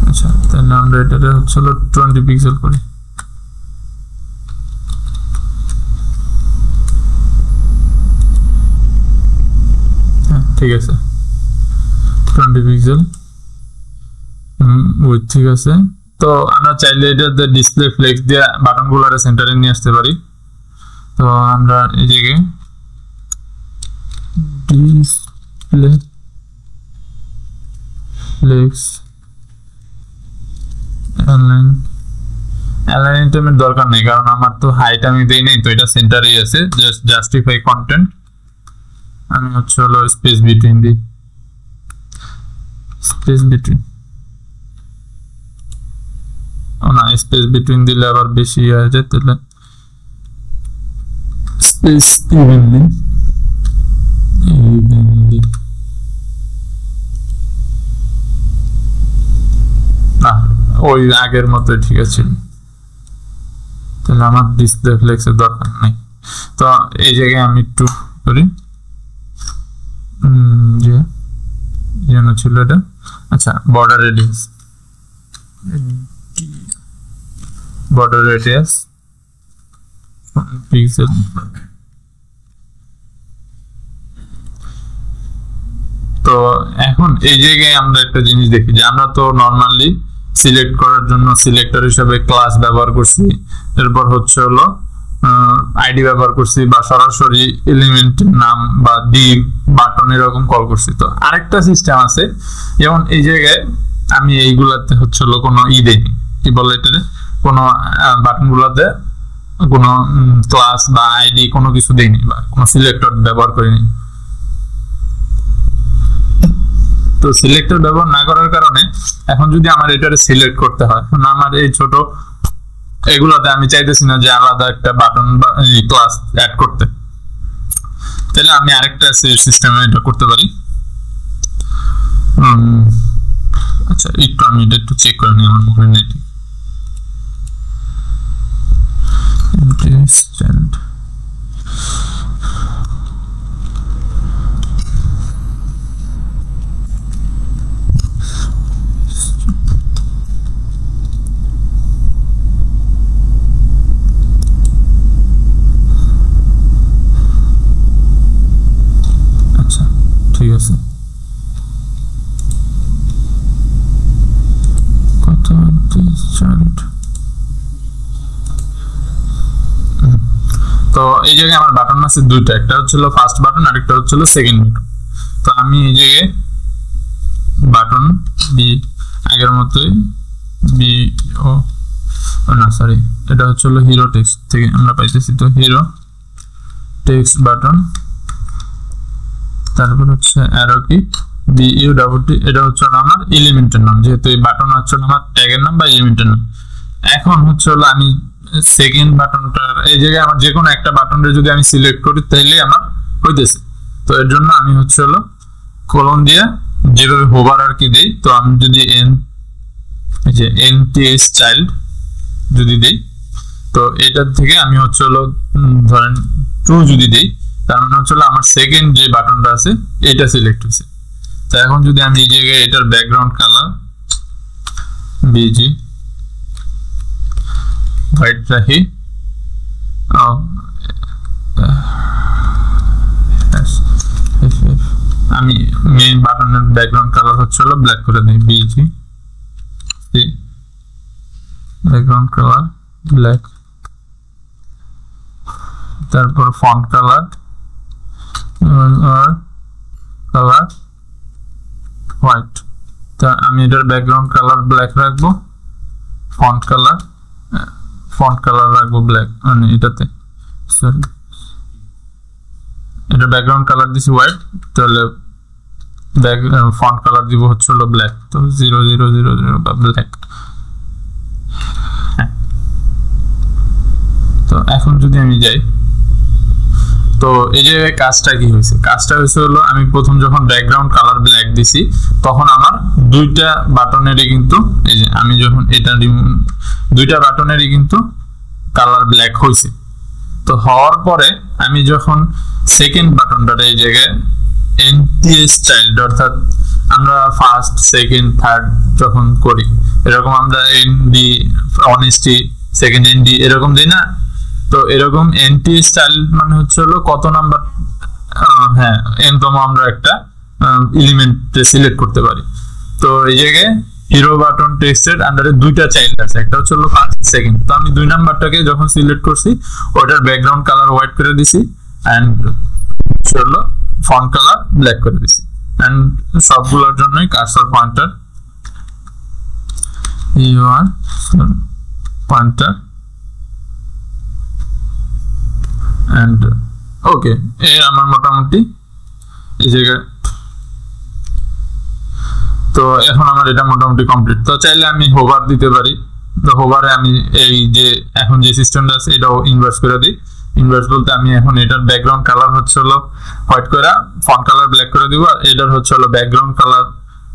আচ্ছা, তাহলে আমরা এটাতে হলো 20 পিক্সেল করি। ঠিক আছে, 20 পিক্সেল উইথ ঠিক আছে। তো আমরা চাইলে এটাতে ডিসপ্লে ফ্লেক্স দিয়ে বাটনগুলোর সেন্টারে নিয়ে আসতে পারি। তো আমরা এই জায়গায় ডিসপ্লে ফ্লেক্স অ্যালাইন টাইমের দরকার নেই, কারণ আমার তো হাইট আমি দেই নাই, তো এটা সেন্টারেই আছে। জাস্ট জাস্টিফাই কন্টেন্ট আমি হলো space between the, space between, ও না স্পেস বিটুইন দিলে আবার বেশি হয়ে যায়, তাহলে স্পেস ইভেনলি না ওই আগের মতোই ঠিক আছে, তাহলে আমার ডিসপ্লে ফ্লেক্সের দরকার নেই। তো এই জায়গায় আমি একটু করি যে যেন ছিল এটা। আচ্ছা, border radius, border radius pixel. তো এখন এই জায়গায় আমরা একটা জিনিস দেখি যে আমরা তো নরমালি সিলেক্ট করার জন্য সিলেক্টর হিসেবে ক্লাস ব্যবহার করছি, এরপর হলো আইডি ব্যবহার করছি, বা সরাসরি এলিমেন্টের নাম বা ডিভ বাটন এরকম কল করছি। তো আরেকটা সিস্টেম আছে, যেমন এই জায়গায় আমি এইগুলাতে হলো কোনো দেইনি, কি বলে এটাতে, কোনো বাটন গুলাতে কোনো ক্লাস বা আইডি কোনো কিছু দেইনি, বা কোনো সিলেক্টর ব্যবহার করিনি। তো সিলেক্টর ব্যবহার না করার কারণে এখন যদি আমার এটারে সিলেক্ট করতে হয়, আমার এই ছোট এগুলোতে আমি চাইতেছি না যে আলাদা একটা বাটন বা ক্লাস অ্যাড করতে, তাহলে আমি আরেকটা সিস্টেমে এটা করতে পারি। আচ্ছা, একটু আমি এটা একটু চেক করে নিই, আমার মনে নেই ঠিক। আছে কত চাইল্ড। তো এই জায়গায় আমার বাটন আছে দুইটা, একটা হচ্ছিল ফার্স্ট বাটন আর একটা হচ্ছিল সেকেন্ড বাটন। তো আমি এই জায়গায় বাটন বি আগের মতোই বি ও না সরি এটা হচ্ছিল হিরো টেক্সট থেকে আমরা পাইতেছি। তো হিরো টেক্সট বাটন, তারপর হচ্ছে অ্যারো কি বি ইউ ডাবল টি, এটা হচ্ছে আমার এলিমেন্টের নাম, যেহেতু এই বাটন হচ্ছে আমার ট্যাগের নাম বা এলিমেন্টের নাম। এখন হচ্ছে আমি সেকেন্ড বাটনটার এই জায়গায় আমার যে কোনো একটা বাটনের যদি আমি সিলেক্ট করি তাহলে আমার হইতেছে। তো এর জন্য আমি হচ্ছে কোলন দিয়ে যেভাবে হোভার আর কি দেই, তো আমি যদি এই যে এনটিএস চাইল্ড যদি দেই, তো এটার থেকে আমি হচ্ছে ধরেন 2 যদি দেই, তার মানে হচ্ছে আমার সেকেন্ড যে বাটনটা আছে এটা সিলেক্ট হয়েছে। তো এখন যদি আমি এই জায়গায় এটার ব্যাকগ্রাউন্ড কালার বিজি হোয়াইট রাখি, আমি মেইন বাটনের ব্যাকগ্রাউন্ড কালার হচ্ছে ব্ল্যাক করে দিই, বিজি ব্যাকগ্রাউন্ড কালার ব্ল্যাক, তারপর ফন্ট কালার কালার হোয়াইট। তা আমি এটার ব্যাকগ্রাউন্ড কালার ব্ল্যাক রাখবো, ফন্ট কালার রাখবো ব্ল্যাক, মানে এটাতে এটা ব্যাকগ্রাউন্ড কালার দিছি হোয়াইট, তাহলে ফন্ট কালার দিব হচ্ছে ব্ল্যাক, তো 0000 বা ব্ল্যাক। তো এখন যদি আমি যাই, তো এই যে কাজটা কি হয়েছে, কাজটা হয়েছে আমি প্রথম যখন ব্যাকগ্রাউন্ড কালার ব্ল্যাক দিছি তখন আমার দুইটা বাটনেরই কিন্তু এই যে আমি যখন এটা দুইটা বাটনেরই কিন্তু কালার ব্ল্যাক হয়েছে। তো হওয়ার পরে আমি যখন সেকেন্ড বাটনটা এই জায়গায় এনটিএস চাইল্ড, অর্থাৎ আমরা ফার্স্ট সেকেন্ড থার্ড যখন করি এরকম আমরা এনডি অনেস্টি সেকেন্ড এনডি এরকম দিই না, তো এরকম এনটিএস চাইল্ড মানে হচ্ছে কত নাম্বার, হ্যাঁ এনতম আমরা একটা এলিমেন্ট সিলেক্ট করতে পারি। তো এই জায়গায় হিরো বাটন টেক্সটের আন্ডারে দুইটা চাইল্ড আছে, একটা হচ্ছে ফার্স্ট সেকেন্ড। তো আমি 2 নাম্বারটাকে যখন সিলেক্ট করছি ওটার ব্যাকগ্রাউন্ড কালার হোয়াইট করে দিছি এন্ড ফন্ট কালার ব্ল্যাক করে দিছি, এন্ড সবগুলোর জন্যই কার্সর পয়েন্টার ইউআর পয়েন্টার এন্ড ওকে। এই আমার মোটামুটি এই জায়গায়, তো এখন আমার এটা মোটামুটি কমপ্লিট। তো চাইলে আমি হোভার দিতে পারি, তো হোভারে আমি এই যে এখন যে সিস্টেমটা আছে এটাও ইনভার্স করে দিই। ইনভার্স বলতে আমি এখন এটার ব্যাকগ্রাউন্ড কালার হচ্ছে হোয়াইট করে ফন্ট কালার ব্ল্যাক করে দিব, আর এটার হচ্ছে ব্যাকগ্রাউন্ড কালার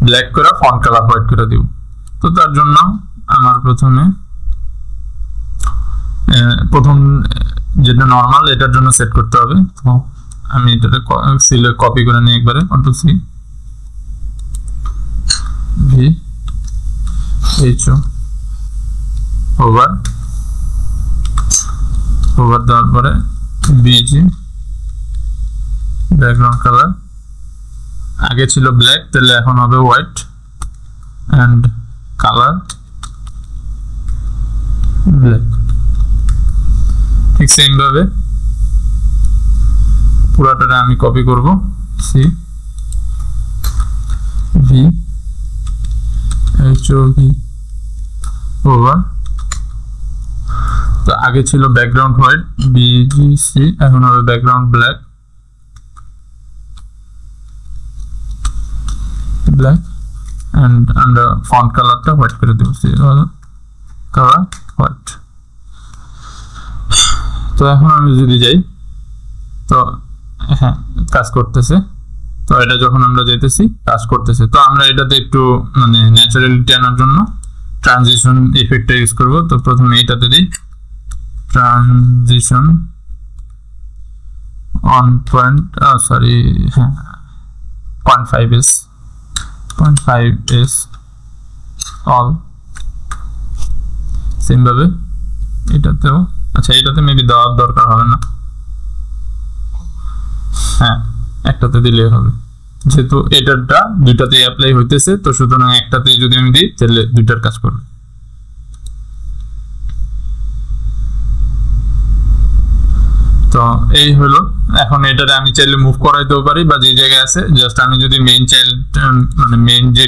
ব্ল্যাক করে ফন্ট কালার হোয়াইট করে দিব। তো তার জন্য আমার প্রথম যেটা নরমাল এটার জন্য সেট করতে হবে। তো আমি এটাকে সিলেক্ট কপি করে নিই একবারে, control C V H over দেওয়ার পরে বিজি ব্যাকগ্রাউন্ড কালার আগে ছিল ব্ল্যাক, তাহলে এখন হবে হোয়াইট এন্ড কালার ব্ল্যাক। ঠিক সেম ভাবে পুরোটা আমি কপি করব, সি ভি এইচ ও ভি ওভার। তো আগে ছিল ব্যাকগ্রাউন্ড হোয়াইট বিজিসি, এখন হবে ব্যাকগ্রাউন্ড ব্ল্যাক এন্ড আমরা ফন্ট কালারটা হোয়াইট করে দেব, কালার হোয়াইট। তো এখন আমি যদি যাই, তো হ্যাঁ কাজ করতেছে। তো এটা যখন আমরা যাইতেছি কাজ করতেছে। তো আমরা এটাতে একটু মানে ন্যাচারালিটি আনার জন্য ট্রানজিশন ইফেক্টটা ইউজ করব। তো প্রথমে এটাতে দিই ট্রানজিশন অন পয়েন্ট, সরি হ্যাঁ 0.5s অল সেম ভাবে এটাতেও। আচ্ছা এটাতে মেবি দেওয়ার দরকার হবে না, হ্যাঁ একটাতে দিলেই হবে। যেহেতু এটারটা দুইটাতে অ্যাপ্লাই হইতেছে, তো সুতরাং একটাতে যদি আমি দিই তাহলে দুইটার কাজ করবে। তো এই হলো। এখন এটারে আমি চাইলে মুভ করাইতেও পারি বা যে জায়গায় আছে জাস্ট আমি যদি মেইন চাইল্ড মানে মেইন যে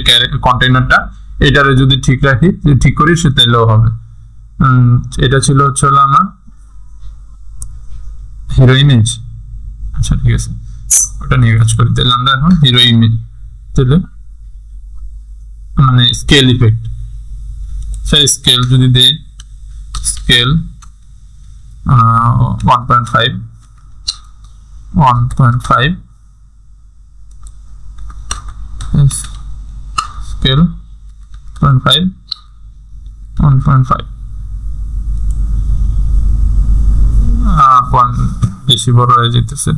কন্টেইনারটা এটারে যদি ঠিক রাখি, ঠিক করি, সে তাইলেও হবে। এটা ছিল হচ্ছে আমার হিরো ইমেজ। আচ্ছা ঠিক আছে, ওটা নিয়ে কাজ করি। তাহলে আমরা এখন হিরো ইমেজ তাহলে মানে স্কেল ইফেক্ট, সেই স্কেল যদি দেই স্কেল 1.5 স্কেল 1.5 বেশি বড় হয়ে যেতেছে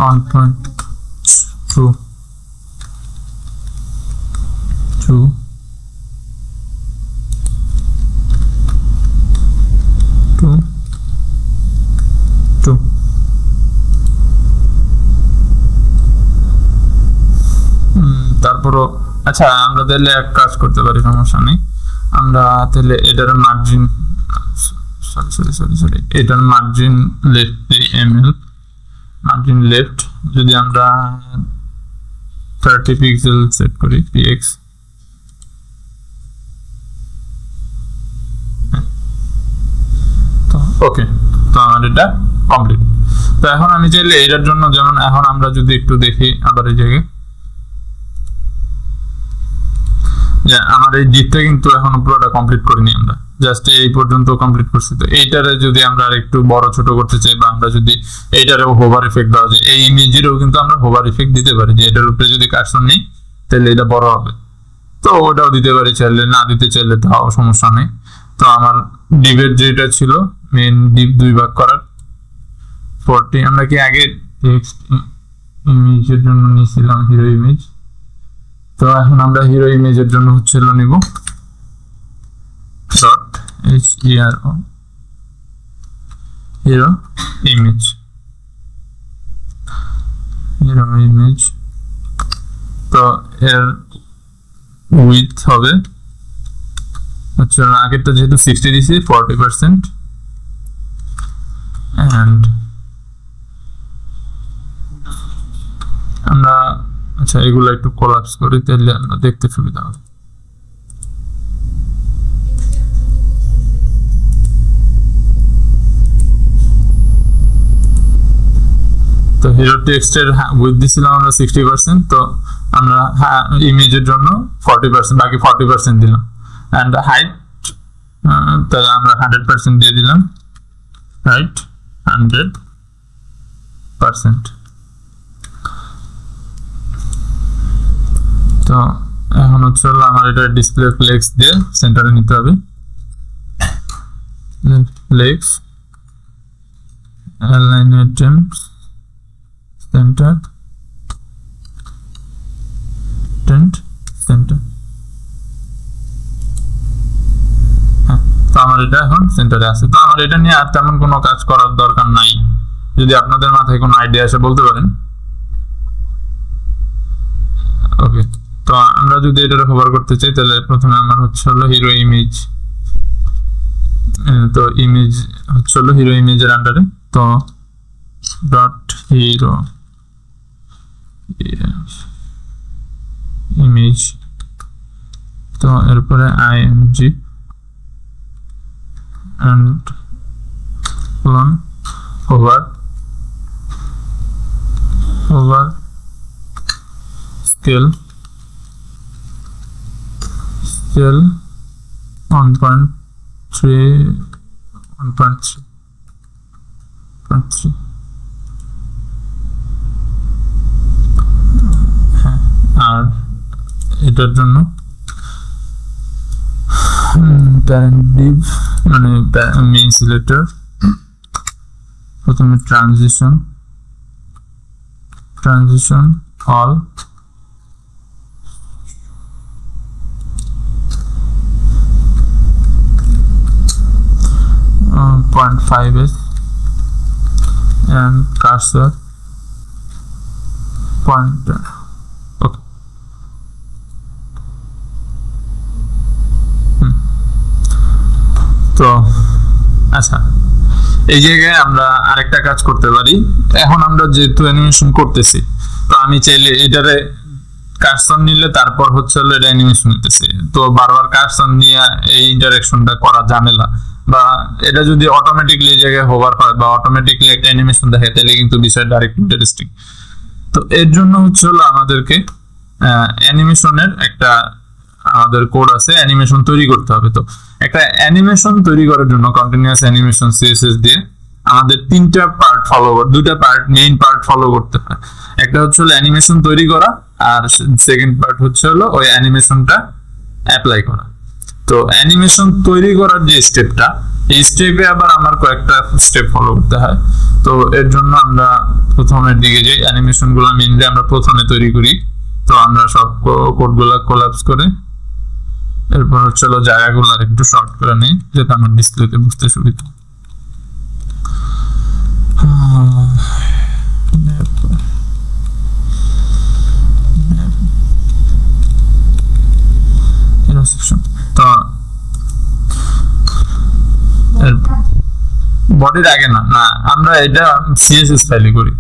1.2 তারপরও আচ্ছা আমরা তাহলে এক কাজ করতে পারি, সমস্যা নেই। আমরা তাহলে এটার মার্জিন সরি এটার margin left ml margin left যদি আমরা 30 পিক্সেল সেট করি px, তো ওকে, তো আমার এটা কমপ্লিট। তো এখন আমি চাইলে এটার জন্য যেমন এখন আমরা যদি একটু দেখি আবার এই জায়গায় যে আমার এই ডিপটা কিন্তু এখনো পুরোটা কমপ্লিট করিনি, আমরা জাস্ট এই পর্যন্ত কমপ্লিট করছি। তো এইটারে যদি আমরা একটু বড় ছোট করতে চাই বা আমরা যদি এইটারেও হোভার ইফেক্ট দেওয়া যায়, এই ইমেজেরও কিন্তু আমরা হোভার ইফেক্ট দিতে পারি যে এটার উপরে যদি কার্সর নেই তাহলে এটা বড় হবে, তো ওটাও দিতে পারি, চাইলে না দিতে চাইলে তাও সমস্যা নেই। তো আমার ডিপের যেটা ছিল মেইন ডিপ 2 ভাগ করার 40, আমরা কি আগে টেক্সট ইমেজের জন্য নিয়েছিলাম হিরো ইমেজ, তো এখন আমরা হিরো ইমেজের জন্য হচ্ছিল নিব ডট hero হিরো ইমেজ। তো এর উইথ হবে হচ্ছে আগেরটা যেহেতু 60 দিছি 40% এন্ড আমরা আচ্ছা এগুলো একটু কোলাপস করি তাহলে আমরা দেখতে সুবিধা হবে। তো হিরো টেক্সটের উইথ দিছিলাম আমরা 60%, তো আমরা ইমেজের জন্য 40%, বাকি 40% দিলাম। এন্ড হাইট তাহলে আমরা 100% দিয়ে দিলাম, হাইট 100%। তো এখন হচ্ছে আমার এটা ডিসপ্লে ফ্লেক্স দিয়ে সেন্টারে নিতে হবে, flex align items center center. হ্যাঁ, তো আমার এটা এখন সেন্টারে আছে। তো আমার এটা নিয়ে আর তেমন কোনো কাজ করার দরকার নাই, যদি আপনাদের মাথায় কোনো আইডিয়া আসে বলতে পারেন। ওকে, তো আমরা যদি এটা কভার করতে চাই তাহলে প্রথমে আমার হচ্ছে হলো হিরো ইমেজ, তো ইমেজ হচ্ছে হলো হিরো ইমেজের আন্ডারে, তো ডট হিরো ইমেজ, তো এরপরে img and colon over scale 1.3 আর এটার জন্য parent div মানে main selector, প্রথমে transition all, .5s and cursor point okay তো আচ্ছা এই জায়গায় আমরা আরেকটা কাজ করতে পারি এখন আমরা যেহেতু অ্যানিমেশন করতেছি তো আমি চাইলে এটারে কার্সর নিলে তারপর হচ্ছে হলো এটা অ্যানিমেশন হইতেছে তো বারবার কার্সর নিয়ে এই ইন্টারঅ্যাকশনটা করা ঝামেলা বা এটা যদি অটোমেটিকলি এই জায়গায় হোভার হয় বা অটোমেটিকলি একটা অ্যানিমেশন দেখে তাহলে কিন্তু বিষয়টা আরেকটু ইন্টারেস্টিং তো এর জন্য হচ্ছে হলো আমাদেরকে অ্যানিমেশনের একটা আমাদের কোড আছে অ্যানিমেশন তৈরি করতে হবে তো একটা অ্যানিমেশন তৈরি করার জন্য কন্টিনিউয়াস অ্যানিমেশন সিএসএস দিয়ে আমাদের তিনটা পার্ট ফলো দুইটা পার্ট মেইন পার্ট ফলো করতে হয় একটা হচ্ছে হলো অ্যানিমেশন তৈরি করা আর সেকেন্ড পার্ট হচ্ছে হলো ওই অ্যানিমেশনটা অ্যাপ্লাই করা তো অ্যানিমেশন তৈরি করার যে স্টেপটা এই স্টেপে আবার আমার কয়েকটা স্টেপ ফলো করতে হয় তো এর জন্য আমরা প্রথমের দিকে যে অ্যানিমেশনগুলো মেইনলি আমরা প্রথমে তৈরি করি তো আমরা সব কোডগুলো কোলাপস করে এরপর হচ্ছে হলো জায়গাগুলো একটু শর্ট করে নিই যাতে আমার ডিসপ্লেতে বুঝতে সুবিধা তো বডির আগে না না আমরা এটা সিএসএস ফাইলে করি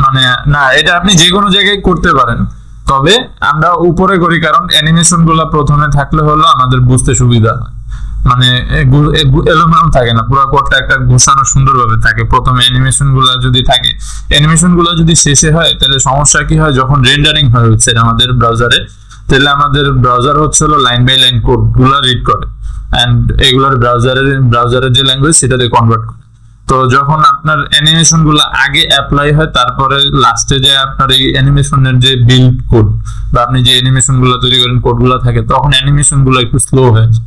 মানে না এটা আপনি যে কোনো জায়গায় করতে পারেন তবে আমরা উপরে করি কারণ অ্যানিমেশন গুলো প্রথমে থাকলে হলো আমাদের বুঝতে সুবিধা হয় মানে এলোমেলো থাকে না পুরো কোডটা একটা গোছানো সুন্দরভাবে থাকে প্রথমে অ্যানিমেশন গুলো যদি থাকে অ্যানিমেশন গুলো যদি শেষে হয় তাহলে সমস্যা কি হয় যখন রেন্ডারিং হয় হচ্ছে আমাদের ব্রাউজারে তাহলে আমাদের ব্রাউজার হচ্ছে হলো লাইন বাই লাইন কোড গুলো রিড করে এন্ড এগুলোর ব্রাউজারের যে ল্যাঙ্গুয়েজ সেটাতে কনভার্ট করে তো যখন আপনার অ্যানিমেশন গুলো আগে অ্যাপ্লাই হয় তারপরে লাস্টে যে আপনার এই অ্যানিমেশনের যে বিল্ড কোড বা আপনি যে অ্যানিমেশন গুলো তৈরি করেন কোড গুলো থাকে তখন অ্যানিমেশন গুলো একটু স্লো হয়ে যায়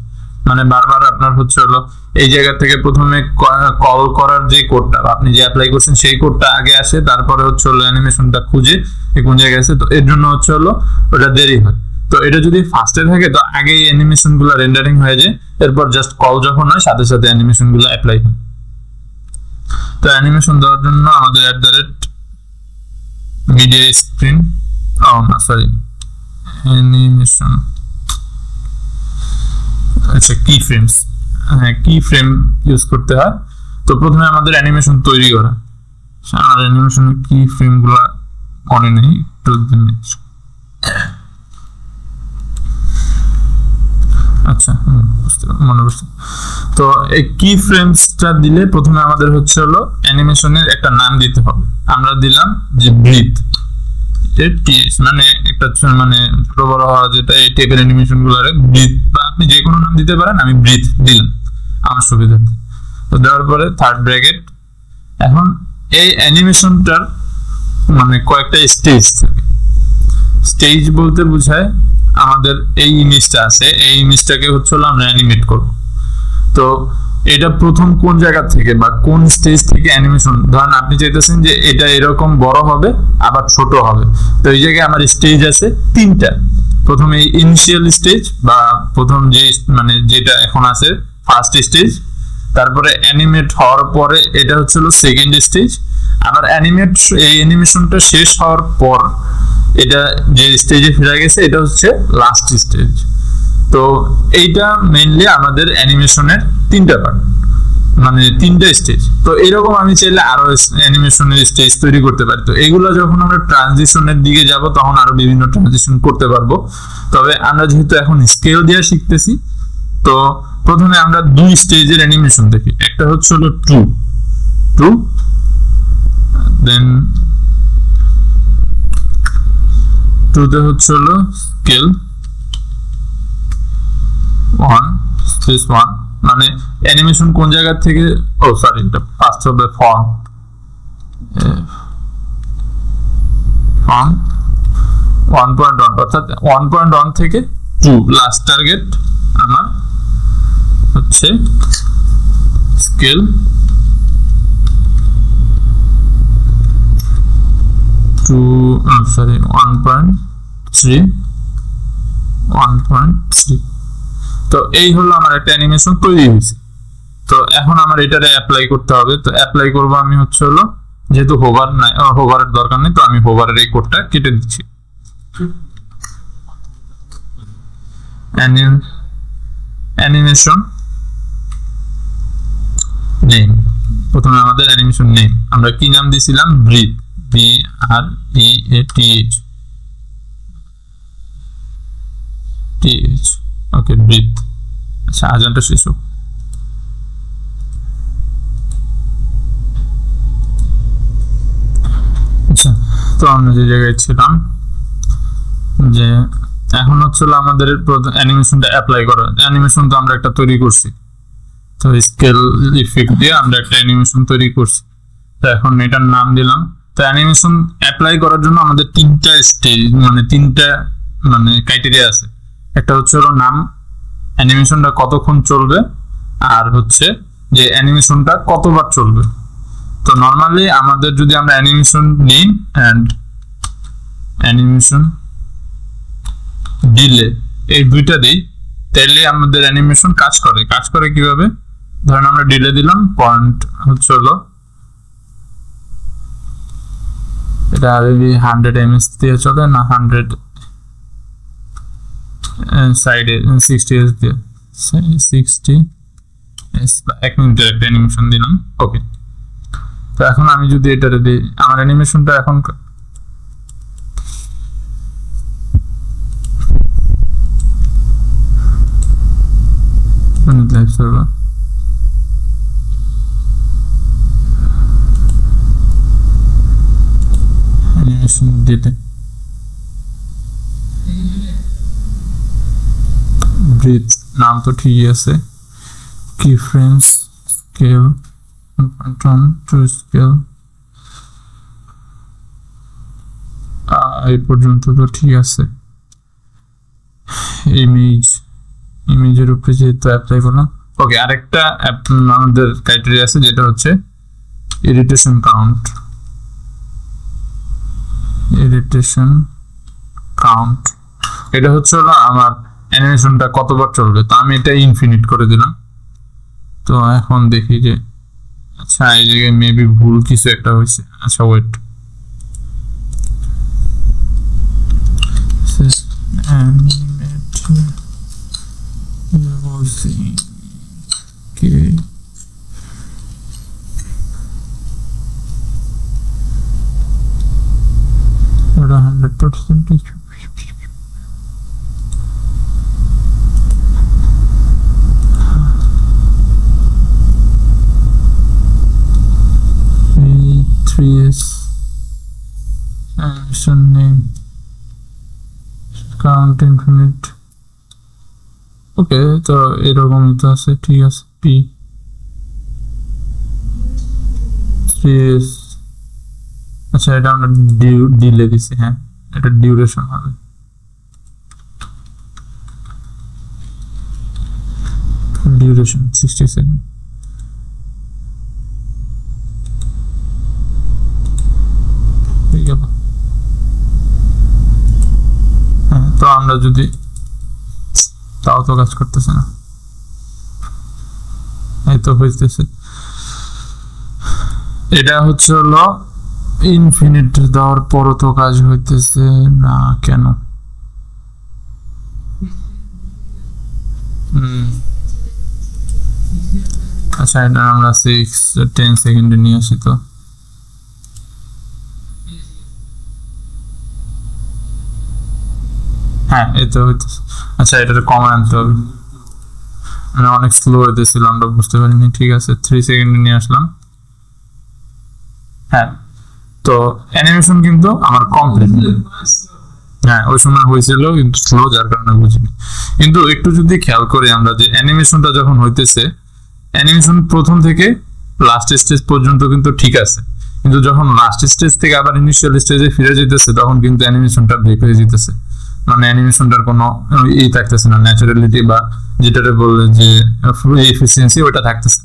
মানে বারবার আপনার হচ্ছে হলো এই জায়গা থেকে প্রথমে কল করার যে কোডটা আপনি যে অ্যাপ্লাই করছেন সেই কোডটা আগে আসে তারপরে হচ্ছে হলো অ্যানিমেশনটা খুঁজে কোন জায়গায় আছে তো এর জন্য হচ্ছে হলো ওটা দেরি হয় তো এটা যদি ফাস্টে থাকে তো আগে অ্যানিমেশন গুলো রেন্ডারিং হয়ে যায় এরপর জাস্ট কল যখন হয় সাথে সাথে অ্যানিমেশন গুলো অ্যাপ্লাই হয় তো অ্যানিমেশন দেওয়ার জন্য আমাদের @media screen অ্যানিমেশন আচ্ছা কি ফ্রেমস হ্যাঁ কি ফ্রেম ইউজ করতে হয় তো প্রথমে আমাদের অ্যানিমেশন তৈরি করা আর অ্যানিমেশনের কি ফ্রেম গুলো মনে নেই একটু আচ্ছা মনে পড়ছে তো এই কি ফ্রেমসটা দিলে প্রথমে আমাদের হচ্ছে হলো অ্যানিমেশনের একটা নাম দিতে হবে আমরা দিলাম যে ব্রিথ মানে একটা মানে ছোট বড় হওয়া যেটা এই টাইপের অ্যানিমেশন গুলোরে ব্রিথ বা আপনি যে কোনো নাম দিতে পারেন আমি ব্রিথ দিলাম আমার সুবিধার্থে তো দেওয়ার পরে থার্ড ব্র্যাকেট এখন এই অ্যানিমেশনটার মানে কয়েকটা স্টেজ থাকে স্টেজ বলতে বোঝায় আমাদের এই ইমেজটা আছে এই ইমেজটাকে হচ্ছে আমরা অ্যানিমেট করব তো এটা প্রথম কোন জায়গা থেকে বা কোন স্টেজ থেকে অ্যানিমেশন ধরেন আপনি চাইতেছেন যে এটা এরকম বড় হবে আবার ছোট হবে তো এই জায়গায় আমার স্টেজ আছে তিনটা প্রথমে ইনিশিয়াল স্টেজ বা প্রথম যে মানে যেটা এখন আছে ফার্স্ট স্টেজ তারপরে অ্যানিমেট হওয়ার পরে এটা হচ্ছে হলো সেকেন্ড স্টেজ আবার অ্যানিমেট এই অ্যানিমেশনটা শেষ হওয়ার পর এটা যে স্টেজে ফিরে গেছে এটা হচ্ছে লাস্ট স্টেজ তো এইটা মেইনলি আমাদের অ্যানিমেশনের তিনটা পার্ট মানে তিনটা স্টেজ তো এরকম আমি চাইলে আরো অ্যানিমেশনের স্টেজ তৈরি করতে পারি তো এগুলো যখন আমরা ট্রানজিশনের দিকে যাব তখন আরো বিভিন্ন ট্রানজিশন করতে পারবো তবে আমরা যেহেতু এখন স্কেল দিয়ে শিখতেছি তো প্রথমে আমরা দুই স্টেজের অ্যানিমেশন দেখি একটা হচ্ছে হলো ট্রু দেন ট্রুতে হচ্ছে হলো স্কেল 1 স্পেস 1 মানে অ্যানিমেশন কোন জায়গা থেকে সরি এটা ফার্স্ট হবে ফর্ম 1.1 অর্থাৎ 1.1 থেকে 2 লাস্ট টার্গেট আমার হচ্ছে স্কেল 1.3 তো এই হলো আমার একটা অ্যানিমেশন তৈরি হয়েছে তো এখন আমার এটারে অ্যাপ্লাই করতে হবে তো অ্যাপ্লাই করব আমি হচ্ছে হলো যেহেতু হোভার নাই, হোভারের দরকার নেই, তো আমি হোভারের এই কোডটা কেটে দিচ্ছি। অ্যানিমেশন নেম, প্রথমে আমাদের অ্যানিমেশন নেম আমরা কি নাম দিয়েছিলাম? ব্রিথ, BREATH, ওকে ব্রিথ। আচ্ছা আজানটা শেষ হোক। আচ্ছা, তো আমরা যে জায়গায় ছিলাম, যে এখন হচ্ছে আমাদের অ্যানিমেশনটা অ্যাপ্লাই করা। অ্যানিমেশন তো আমরা একটা তৈরি করছি, তো স্কেল ইফেক্ট দিয়ে আমরা একটা অ্যানিমেশন তৈরি করছি। তো এখন এটার নাম দিলাম। তো অ্যানিমেশন অ্যাপ্লাই করার জন্য আমাদের তিনটা স্টেজ, মানে তিনটা ক্রাইটেরিয়া আছে। একটা হচ্ছে হলো নাম, অ্যানিমেশনটা কতক্ষণ চলবে, আর হচ্ছে যে অ্যানিমেশনটা কতবার চলবে। তো নর্মালি আমাদের যদি আমরা animation name and animation delay এই দুইটা দিই, তাহলে আমাদের অ্যানিমেশন কাজ করে কিভাবে? ধরেন আমরা ডিলে দিলাম, পয়েন্ট হচ্ছে হলো এটা 100 ms দিয়ে চলে না, 100 সাইডে 60 s দিয়ে 60 s, 1 মিনিটের একটা অ্যানিমেশন দিলাম। ওকে, তো এখন আমি যদি এটারে দিই, আমার অ্যানিমেশনটা এখন লাইভ সার্ভার অ্যানিমেশন দিতে ব্রিথ নাম তো ঠিকই আছে, কি ফ্রেমস স্কেল টু স্কেল এই পর্যন্ত তো ঠিক আছে। ইমেজের উপরে যেহেতু অ্যাপ্লাই করলাম। ওকে, আরেকটা আমাদের ক্রাইটেরিয়া আছে যেটা হচ্ছে ইরিটেশন কাউন্ট। এটা হচ্ছে হলো আমার অ্যানিমেশনটা কতবার চলবে। তো আমি এটা ইনফিনিট করে দিলাম। তো এখন দেখি যে আচ্ছা এই জায়গায় মেবি ভুল কিছু একটা হয়েছে। আচ্ছা ওয়েট, ওটা 100% animation name count infinite। ওকে, তো এরকমই তো আছে, ঠিক আছে। P 3s, আচ্ছা এটা আমরা ডিলে দিছি। হ্যাঁ, এটা ডিউরেশন হবে। Duration 60 second. হ্যাঁ, তো আমরা যদি তাও তো কাজ করতেছে না, এই তো হইতেছে। এটা হচ্ছে হলো ইনফিনিট দেওয়ার পরও তো কাজ হইতেছে না কেন? আচ্ছা এটা আমরা 10 সেকেন্ডে নিয়ে আসি। তো হ্যাঁ, এই তো হইতেছে। আচ্ছা এটা কমে আনতে হবে, মানে অনেক স্লো হইতেছিল, আমরা বুঝতে পারিনি। ঠিক আছে, 3 সেকেন্ডে নিয়ে আসলাম। হ্যাঁ, তো অ্যানিমেশন কিন্তু আমার কমপ্লিট। হ্যাঁ, ওই সময় হয়েছিল কিন্তু স্লো, যার কারণে বুঝিনি। কিন্তু একটু যদি খেয়াল করি আমরা, যে অ্যানিমেশনটা যখন হইতেছে, অ্যানিমেশন প্রথম থেকে লাস্ট স্টেজ পর্যন্ত কিন্তু ঠিক আছে, কিন্তু যখন লাস্ট স্টেজ থেকে আবার ইনিশিয়াল স্টেজে ফিরে যেতেছে, তখন কিন্তু অ্যানিমেশনটা ব্রেক হয়ে যেতেছে। মানে অ্যানিমেশনটার কোনো ই থাকতেছে না, ন্যাচারালিটি বা যেটাতে বললে যে এফিসিয়েন্সি, ওটা থাকতেছে।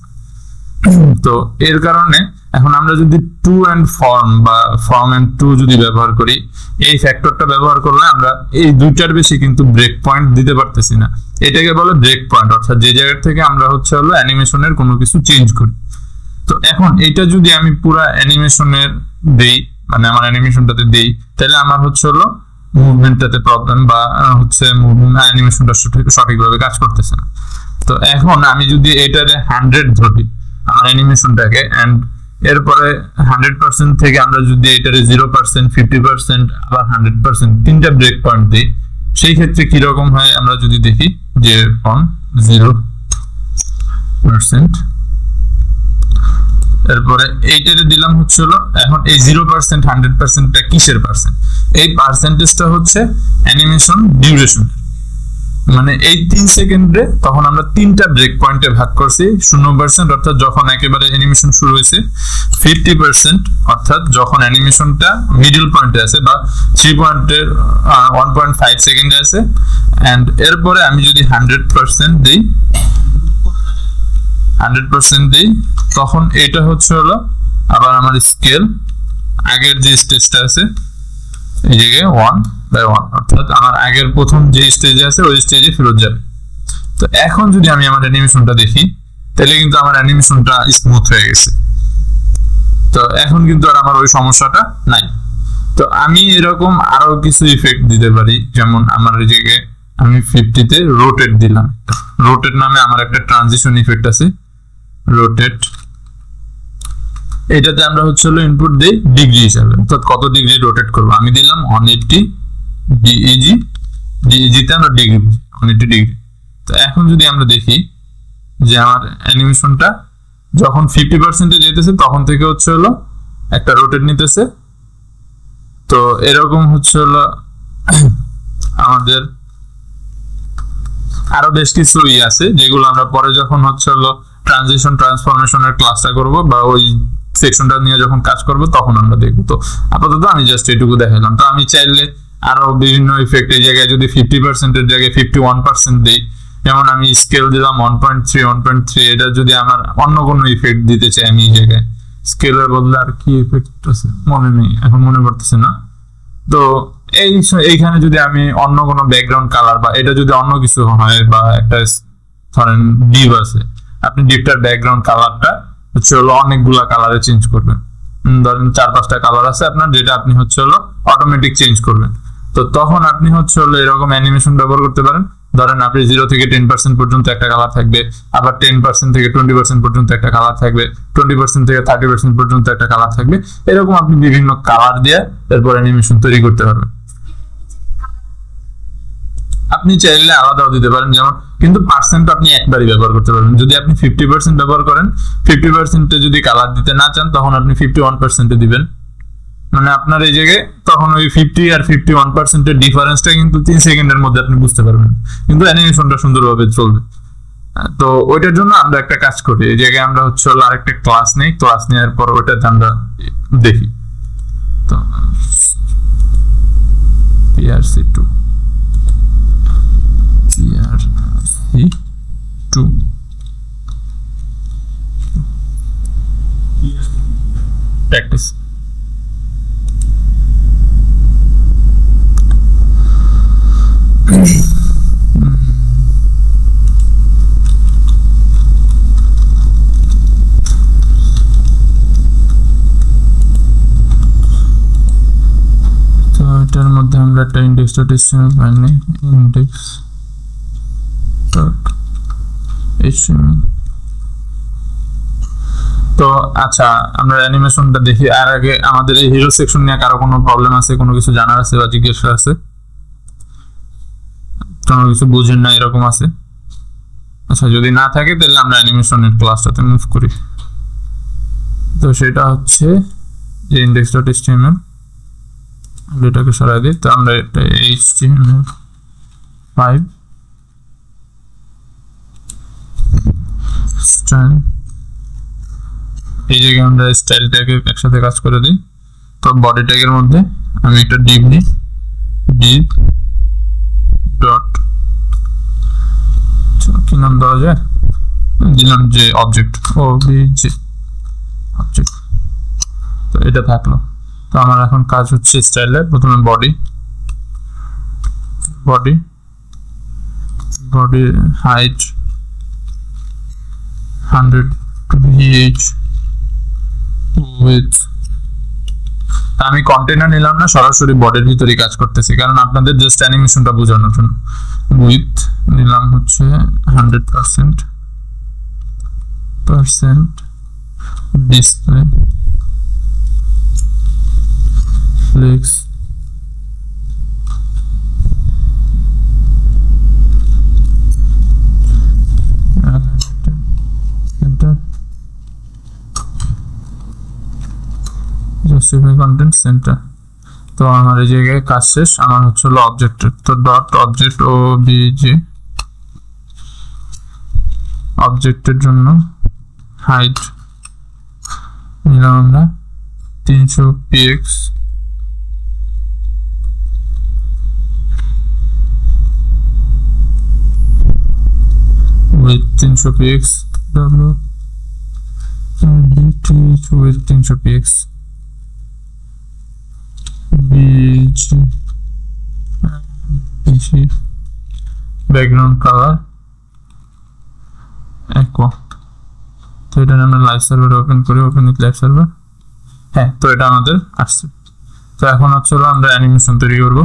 তো এর কারণে এখন আমরা যদি টু অ্যান্ড ফর্ম বা ফর্ম অ্যান্ড টু যদি ব্যবহার করি, এই ফ্যাক্টরটা ব্যবহার করলে আমরা এই দুইটার বেশি কিন্তু ব্রেক পয়েন্ট দিতে পারতেছি না। এটাকে বলে ব্রেক পয়েন্ট, অর্থাৎ যে জায়গা থেকে আমরা হচ্ছে হলো অ্যানিমেশনের কোনো কিছু চেঞ্জ করি। তো এখন এটা যদি আমি পুরা অ্যানিমেশনের দেই, মানে আমার অ্যানিমেশনটাতে দেই, তাহলে আমার হচ্ছে হলো মুভমেন্টটাতে প্রবলেম বা হচ্ছে অ্যানিমেশনটা সঠিকভাবে কাজ করতেছে না। তো এখন আমি যদি এটারে 100 ধরি আমার অ্যানিমেশনটাকে, এন্ড এরপরে 100% থেকে আমরা যদি এটারে 0%, 50% আবার 100% তিনটা ব্রেক পয়েন্ট দিই, সেই ক্ষেত্রে কিরকম হয় আমরা যদি দেখি যে ফ্রম 0%, এরপরে এইটারে দিলাম হচ্ছে হলো, এখন এই 0% 100%টা কিসের পার্সেন্ট? এই পার্সেন্টেজটা হচ্ছে অ্যানিমেশন ডিউরেশন, মানে এই 3 সেকেন্ডে তখন আমরা তিনটা ব্রেক পয়েন্টে ভাগ করছি। 0% অর্থাৎ যখন একেবারে অ্যানিমেশন শুরু হয়েছে, 50% অর্থাৎ যখন অ্যানিমেশনটা মিডল পয়েন্টে আছে বা 1.5 সেকেন্ডে আছে, এন্ড এরপরে আমি যদি 100% দিই, 100% দিই, তখন এটা হচ্ছে হলো আবার আমার স্কেল আগের যে স্টেজটা আছে এই জায়গায় 1/1, অর্থাৎ আমার আগের প্রথম যে স্টেজে আছে ওই স্টেজে ফেরত যাবে। তো এখন যদি আমি আমার অ্যানিমেশনটা দেখি, তাহলে কিন্তু আমার অ্যানিমেশনটা স্মুথ হয়ে গেছে। তো এখন কিন্তু আর আমার ওই সমস্যাটা নাই। তো আমি এরকম আরো কিছু ইফেক্ট দিতে পারি, যেমন আমার এই জায়গায় আমি 50-তে রোটেট দিলাম। রোটেট নামে আমার একটা ট্রানজিশন ইফেক্ট আছে, রোটেট। এটাতে আমরা হচ্ছে হলো ইনপুট দেই ডিগ্রি হিসাবে, অর্থাৎ কত ডিগ্রি রোটেট করব। আমি দিলাম 180 ডিইজি, ডিইজিতে আমরা ডিগ্রি 180 ডিগ্রি। তো এখন যদি আমরা দেখি যে আমার অ্যানিমেশনটা যখন 50%-এ যেতেছে তখন থেকে হচ্ছে হলো একটা রোটেট নিতেছে। তো এরকম হচ্ছে হলো আমাদের আরো বেশ কিছু আছে যেগুলো আমরা পরে যখন হচ্ছে হলো ট্রানজিশন ট্রান্সফরমেশনের ক্লাসটা করব বা ওই সেকশনটা নিয়ে যখন কাজ করব তখন আমরা দেখব। তো আপাতত আমি জাস্ট এটুকু দেখালাম। তো আমি চাইলে আরো বিভিন্ন ইফেক্ট এই জায়গায় যদি 50% এর জায়গায় 51% দেই, যেমন আমি স্কেল দিলাম 1.3, এটা যদি আমার অন্য কোনো ইফেক্ট দিতে চাই আমি এই জায়গায় স্কেলের বদলে আর কি ইফেক্ট আছে মনে নেই, এখন মনে পড়তেছে না। তো এইখানে যদি আমি অন্য কোনো ব্যাকগ্রাউন্ড কালার বা এটা যদি অন্য কিছু হয় বা একটা ধরেন ডিভ আছে, আপনি ডিভটার ব্যাকগ্রাউন্ড কালারটা হচ্ছে হলো অনেকগুলা কালারে চেঞ্জ করবেন। ধরেন 4-5টা কালার আছে আপনার, যেটা আপনি হচ্ছে হলো অটোমেটিক চেঞ্জ করবেন। তো তখন আপনি হচ্ছে হলো এরকম অ্যানিমেশন ব্যবহার করতে পারেন। ধরেন আপনি 0 থেকে 10% পর্যন্ত একটা কালার থাকবে, আবার 10% থেকে 20% পর্যন্ত একটা কালার থাকবে, 20% থেকে 30% পর্যন্ত একটা কালার থাকবে। এরকম আপনি বিভিন্ন কালার দিয়ে এরপর অ্যানিমেশন তৈরি করতে পারবেন। আপনি চাইলে আলাদাও দিতে পারেন, যেমন কিন্তু পার্সেন্ট আপনি একবারই ব্যবহার করতে পারবেন। যদি আপনি 50% ব্যবহার করেন, 50%-এ যদি কালার দিতে না চান তখন আপনি 51%-এ দিবেন। মানে আপনার এই জায়গায় তখন ওই 50 আর 51%-এর ডিফারেন্সটা কিন্তু 3 সেকেন্ডের মধ্যে আপনি বুঝতে পারবেন, কিন্তু অ্যানিমেশনটা সুন্দরভাবে চলবে। তো ওইটার জন্য আমরা একটা কাজ করি, এই জায়গায় আমরা হচ্ছে হলো আরেকটা ক্লাস নেই, ক্লাস নেওয়ার পর ওইটাতে আমরা দেখি। তো PRC2 practice। তো এটার মধ্যে আমরা একটা index.html ফাইল নেই, index.html। তো আচ্ছা, আমরা অ্যানিমেশনটা দেখি। আর আগে আমাদের এই হিরো সেকশন নিয়ে কারো কোনো প্রবলেম আছে, কোনো কিছু জানার আছে বা জিজ্ঞাসা আছে, কোনো কিছু বুঝেন না এরকম আছে? আচ্ছা, যদি না থাকে তাহলে আমরা অ্যানিমেশনের ক্লাসটাতে মুভ করি। তো সেটা হচ্ছে যে index.html, এটাকে সরাই দিই। তো আমরা এটা HTML5 স্টাইল, এই জায়গায় আমরা স্টাইল ট্যাগের একসাথে কাজ করে দিই। তো বডি ট্যাগের মধ্যে আমি একটা ডিভ নিই, ডিভ ডট কি নাম দেওয়া যায়, দিলাম যে অবজেক্ট, ওবিজে অবজেক্ট। তো এটা থাকলো। তো আমার এখন কাজ হচ্ছে স্টাইলে প্রথমে বডি হাইট 100 VH উইথ, আমি কন্টেনার নিলাম না, সরাসরি বডির ভিতরেই কাজ করতেছি কারণ আপনাদের জাস্ট অ্যানিমেশনটা বোঝানোর জন্য। উইথ নিলাম হচ্ছে 100% display flakes justify content center। তো আমার এই জায়গায় কাজ শেষ, আমার হচ্ছে হলো অবজেক্টের, তো ডট অবজেক্ট ওবিজে অবজেক্টের জন্য হাইট নিলাম আমরা 300 px with 300 px w dt with 300 px bg background color aqua। তো এটা আমরা লাইভ সার্ভার ওপেন করি, ওপেন উইথ লাইভ সার্ভার। হ্যাঁ, তো এটা আমাদের আসছে। তো এখন হচ্ছে হলো আমরা অ্যানিমেশন তৈরি করব।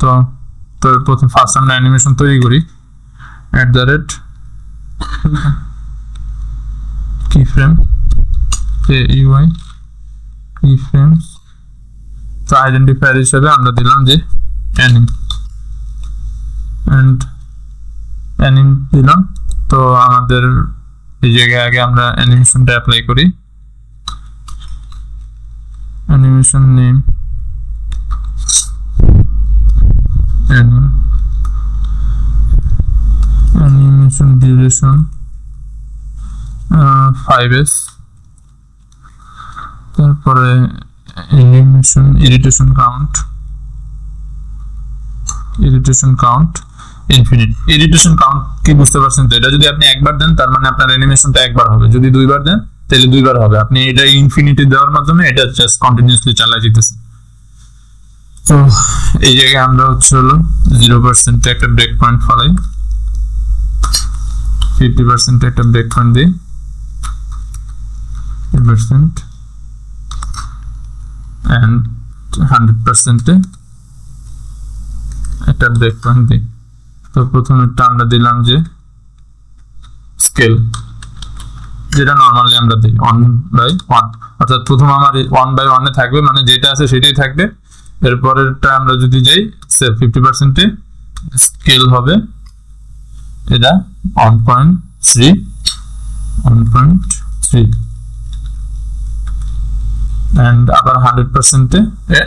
তো তো প্রথম ফার্স্ট আমরা অ্যানিমেশন তৈরি করি @keyframe KEY keyframes। তো আইডেন্টিফায়ার হিসেবে আমরা দিলাম যে অ্যানিম দিলাম। তো আমাদের এই জায়গায় আগে আমরা অ্যানিমেশনটা অ্যাপ্লাই করি। Animation name animation duration 5s। তারপরে animation iteration count infinite. Iteration count কি বুঝতে পারছেন? তো এটা যদি আপনি একবার দেন তার মানে আপনার অ্যানিমেশনটা একবার হবে, যদি দুইবার দেন তাহলে দুইবার হবে। আপনি এটা ইনফিনিটি দেওয়ার মাধ্যমে এটা জাস্ট কন্টিনিউয়াসলি চালিয়ে যেতেছে। তো এই জায়গায় আমরা হচ্ছে হলো 0% একটা ব্রেক পয়েন্ট ফলাই, 50% একটা ব্রেক পয়েন্ট দিই, 50% and 100% একটা ব্রেক পয়েন্ট দিই। তো প্রথমেরটা আমরা দিলাম যে স্কেল, যেটা নরমালি আমরা দিই 1/1, অর্থাৎ প্রথম আমার 1/1 এ থাকবে, মানে যেটা আছে সেটাই থাকবে। এরপরেরটা আমরা যদি যাই 50% এ স্কেল হবে এটা 1.3 and আবার 100% এ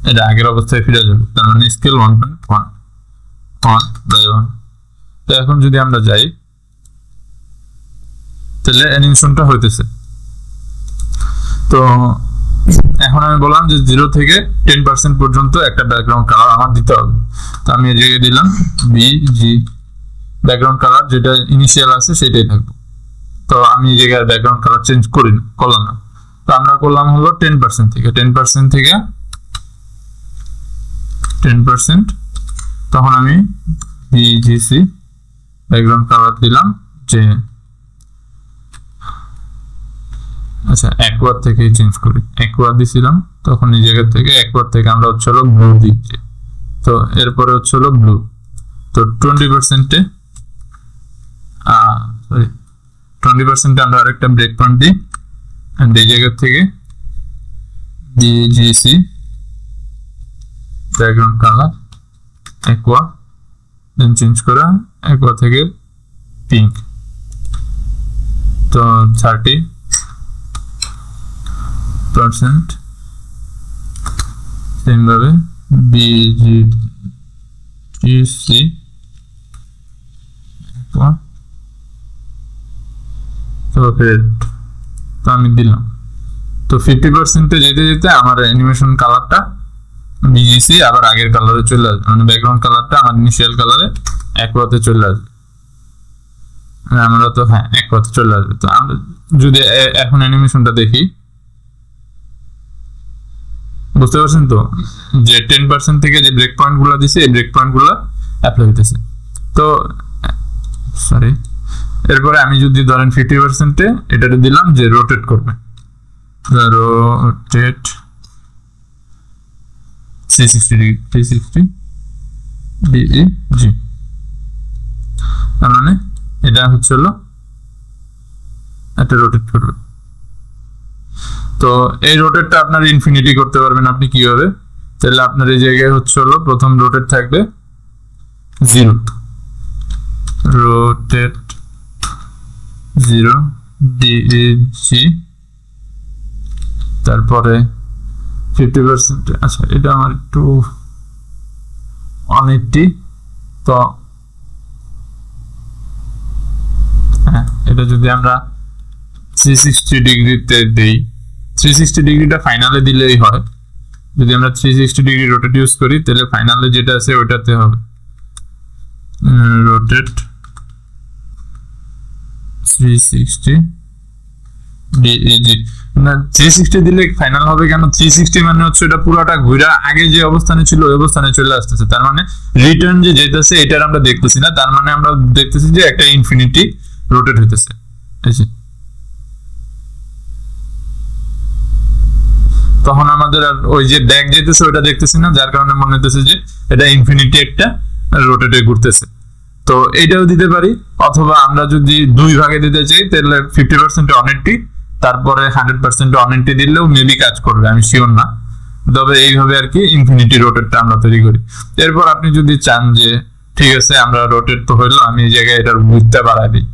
এটা আগের অবস্থায় ফিরে যাবে, তার মানে স্কেল 1.1 তো এখন যদি আমরা যাই তাহলে অ্যানিমেশনটা হইতেছে। তো এখন আমি বললাম যে 0 থেকে 10% পর্যন্ত একটা ব্যাকগ্রাউন্ড কালার আমার দিতে হবে। তো আমি এই জায়গায় দিলাম BG ব্যাকগ্রাউন্ড কালার, যেটা ইনিশিয়াল আছে সেটাই থাকবে। তো আমি এই জায়গায় ব্যাকগ্রাউন্ড কালার চেঞ্জ করলাম না। তো আমরা করলাম হলো 10% থেকে 10%, তখন আমি BGC ব্যাকগ্রাউন্ড কালার দিলাম যে আচ্ছা অ্যাকোয়া থেকে চেঞ্জ করি, অ্যাকোয়া দিছিলাম, তখন এই জায়গা থেকে অ্যাকোয়া থেকে আমরা হচ্ছে হলো ব্লু দিচ্ছি। তো এরপরে হচ্ছে হলো ব্লু। তো 20% আমরা আরেকটা ব্রেক পয়েন্ট দিই, এন্ড এই জায়গা থেকে BGC ব্যাকগ্রাউন্ড কালার অ্যাকোয়া, দেন চেঞ্জ করা অ্যাকোয়া থেকে পিঙ্ক। তো 30% সেম ভাবে BGC অ্যাকোয়া। তো আমি দিলাম। তো 50% যেতে যেতে আমার অ্যানিমেশন কালারটা BGC আবার আগের কালারে চলে আসবে, মানে ব্যাকগ্রাউন্ড কালারটা আমার ইনিশিয়াল কালারে অ্যাকোয়াতে চলে আসবে। আমরা তো হ্যাঁ অ্যাকোয়াতে চলে আসবে। তো আমরা যদি এখন অ্যানিমেশনটা দেখি, বুঝতে পারছেন তো যে 10% থেকে যে ব্রেক পয়েন্ট গুলো দিছে এই ব্রেক পয়েন্ট গুলো অ্যাপ্লাই হইতেছে। তো সরি এরপরে আমি যদি ধরেন 50%-এ এটাতে দিলাম যে রোটেট করবে, রোটেট 360 ডিগ্রি, 360 ডিগ্রি, তার মানে এটা হচ্ছে হলো একটা রোটেট করবে। তো এই রোটেটটা আপনার ইনফিনিটি করতে পারবেন আপনি কিভাবে, তাহলে আপনার এই জায়গায় হচ্ছে হলো প্রথম রোটেট থাকবে 0, রোটেট 0 ডিগ্রি, তারপরে 50%, আচ্ছা এটা আমার একটু 180, তো হ্যাঁ এটা যদি আমরা 360 ডিগ্রিতে দেই, 360 ডিগ্রিটা ফাইনালে দিলেই হয়। যদি আমরা 360 ডিগ্রি রোটেট ইউজ করি তাহলে ফাইনালে যেটা আছে ওইটাতে হবে রোটেট 360 ডিগ্রি। না 360 দিলে ফাইনাল হবে কেন, 360 মানে হচ্ছে এটা পুরোটা ঘুরে আগে যে অবস্থানে ছিল ওই অবস্থানে চলে আসতেছে, তার মানে রিটার্ন যে যেতেছে এটার আমরা দেখতেছি না, তার মানে আমরা দেখতেছি যে একটা ইনফিনিটি রোটেট হইতেছে। তখন আমাদের আর ওই যে ব্যাক যেতেছে ওটা দেখতেছি না, যার কারণে মনে হইতেছে যে এটা ইনফিনিটি একটা রোটেটে ঘুরতেছে। তো এইটাও দিতে পারি, অথবা আমরা যদি 2 ভাগে দিতে চাই তাহলে 50% 180, তারপরে 100% 180 দিলেও মেবি কাজ করবে, আমি শিওর না। তবে এইভাবে আর কি ইনফিনিটি রোটেটটা আমরা তৈরি করি। এরপর আপনি যদি চান যে ঠিক আছে আমরা রোটেট তো হইলো, আমি এই জায়গায় এটার উইথটা বাড়াই দিই,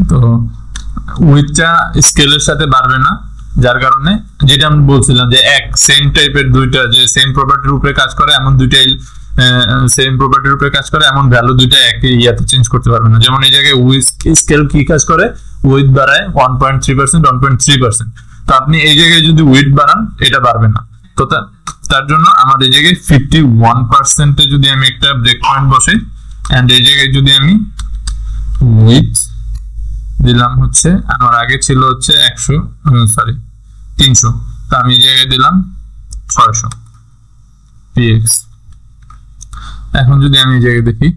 তো উইথটা স্কেলের সাথে বাড়বে না, যার কারণে যেটা আমি বলছিলাম যে এক সেম টাইপের দুইটা যে সেম প্রপার্টির উপরে কাজ করে এমন দুইটাই সেম প্রপার্টির উপরে কাজ করে এমন ভ্যালু দুইটা একই ইয়াতে চেঞ্জ করতে পারবে না। যেমন এই জায়গায় উইথ স্কেল কি কাজ করে, উইথ বাড়ায় 1.3%, 1.3%, তো আপনি এই জায়গায় যদি উইথ বাড়ান এটা বাড়বে না। তো তার জন্য আমার এই জায়গায় 51%-এ যদি আমি একটা ব্রেক পয়েন্ট বসাই, এন্ড এই জায়গায় যদি আমি উইথ দিলাম হচ্ছে আমার আগে ছিল হচ্ছে 300, তো আমি এই জায়গায় দিলাম 600 px। এখন যদি আমি এই জায়গায় দেখি,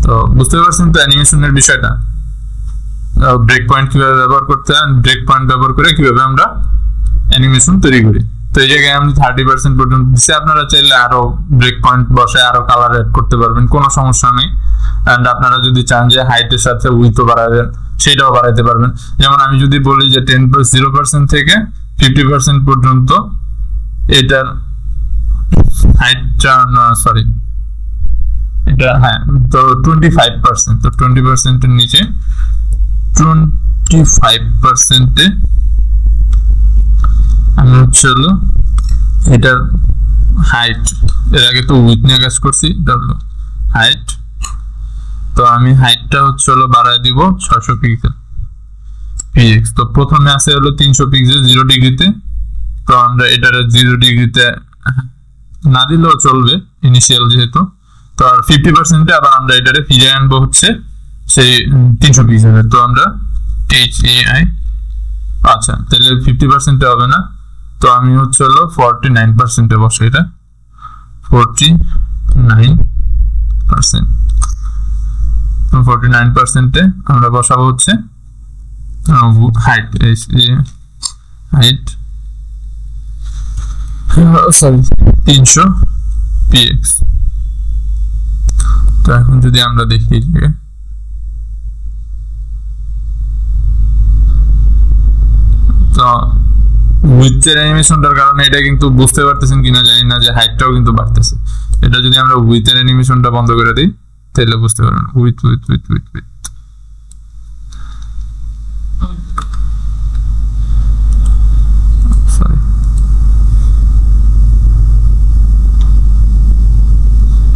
তো বুঝতে পারছেন তো অ্যানিমেশনের বিষয়টা, ব্রেক পয়েন্ট কিভাবে ব্যবহার করতে হয়, ব্রেক পয়েন্ট ব্যবহার করে কিভাবে আমরা অ্যানিমেশন তৈরি করি। তো এই জায়গায় আমি 30% পর্যন্ত দিচ্ছি, আপনারা চাইলে আরো ব্রেক পয়েন্ট বসে আরো কালার অ্যাড করতে পারবেন, কোনো সমস্যা নেই। এন্ড আপনারা যদি চান যে হাইটের সাথে উইথও বাড়াবেন সেটাও বাড়াইতে পারবেন। যেমন আমি যদি বলি যে 0% থেকে 50% পর্যন্ত এটার হাইটটা, সরি এটা হ্যাঁ, তো 25%, তো 20%-এর নিচে 25%-এ আমি হচ্ছে হলো এটার হাইট, এর আগে তো উইথ নিয়ে কাজ করছি, এটা হলো হাইট, তো আমি হাইটটা হচ্ছে হলো বাড়ায় দিব 600 পিক্সেল px। তো প্রথমে আছে হলো 300 পিক্সেল 0 ডিগ্রিতে, তো আমরা এটার 0 ডিগ্রিতে না দিলেও চলবে ইনিশিয়াল যেহেতু, তো আর 50%-এ আবার আমরা এটারে ফিরে আনবো হচ্ছে সেই 300 পিক্সেলের, তো আমরা HAI, আচ্ছা তাহলে 50%-এ হবে না, তো আমি হচ্ছে হলো 49%-এ বসে, এটা 49%, 49%-এ আমরা বসাবো হচ্ছে হাইট, হাইট সরি 300 px। তো এখন যদি আমরা দেখি তো উইথের অ্যানিমেশনটার কারণে এটা কিন্তু বুঝতে পারতেছেন কিনা জানি না যে হাইটটাও কিন্তু বাড়তেছে। এটা যদি আমরা উইথের অ্যানিমেশনটা বন্ধ করে দিই তাহলে বুঝতে পারবেন with with with with with.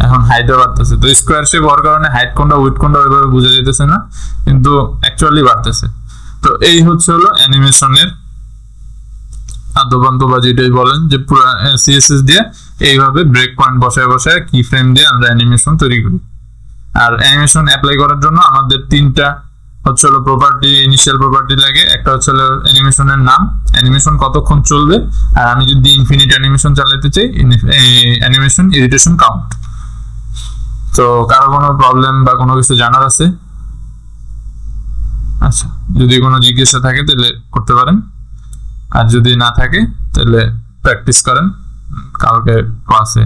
এখন হাইটও বাড়তেছে, তো স্কোয়ার শেপ হওয়ার কারণে হাইট কোনটা উইথ কোনটা ওইভাবে বোঝা যেতেছে না, কিন্তু অ্যাকচুয়ালি বাড়তেছে। তো এই হচ্ছে হলো অ্যানিমেশনের আদ্যপান্ত বা যেটাই বলেন যে পুরো সিএসএস দিয়ে এইভাবে ব্রেক পয়েন্ট বসায় বসায় কি ফ্রেম দিয়ে আমরা অ্যানিমেশন তৈরি করি। আর অ্যানিমেশন অ্যাপ্লাই করার জন্য আমাদের 3টা হচ্ছে হলো প্রপার্টি, ইনিশিয়াল প্রপার্টি লাগে, একটা হচ্ছে হলো অ্যানিমেশনের নাম, অ্যানিমেশন কতক্ষণ চলবে, আর আমি যদি ইনফিনিট অ্যানিমেশন চালাতে চাই অ্যানিমেশন ইরিটেশন কাউন্ট। তো কারো কোনো প্রবলেম বা কোনো কিছু জানার আছে? আচ্ছা, যদি কোনো জিজ্ঞাসা থাকে তাহলে করতে পারেন, আর যদি না থাকে তাহলে প্র্যাকটিস করেন কালকে ক্লাসে।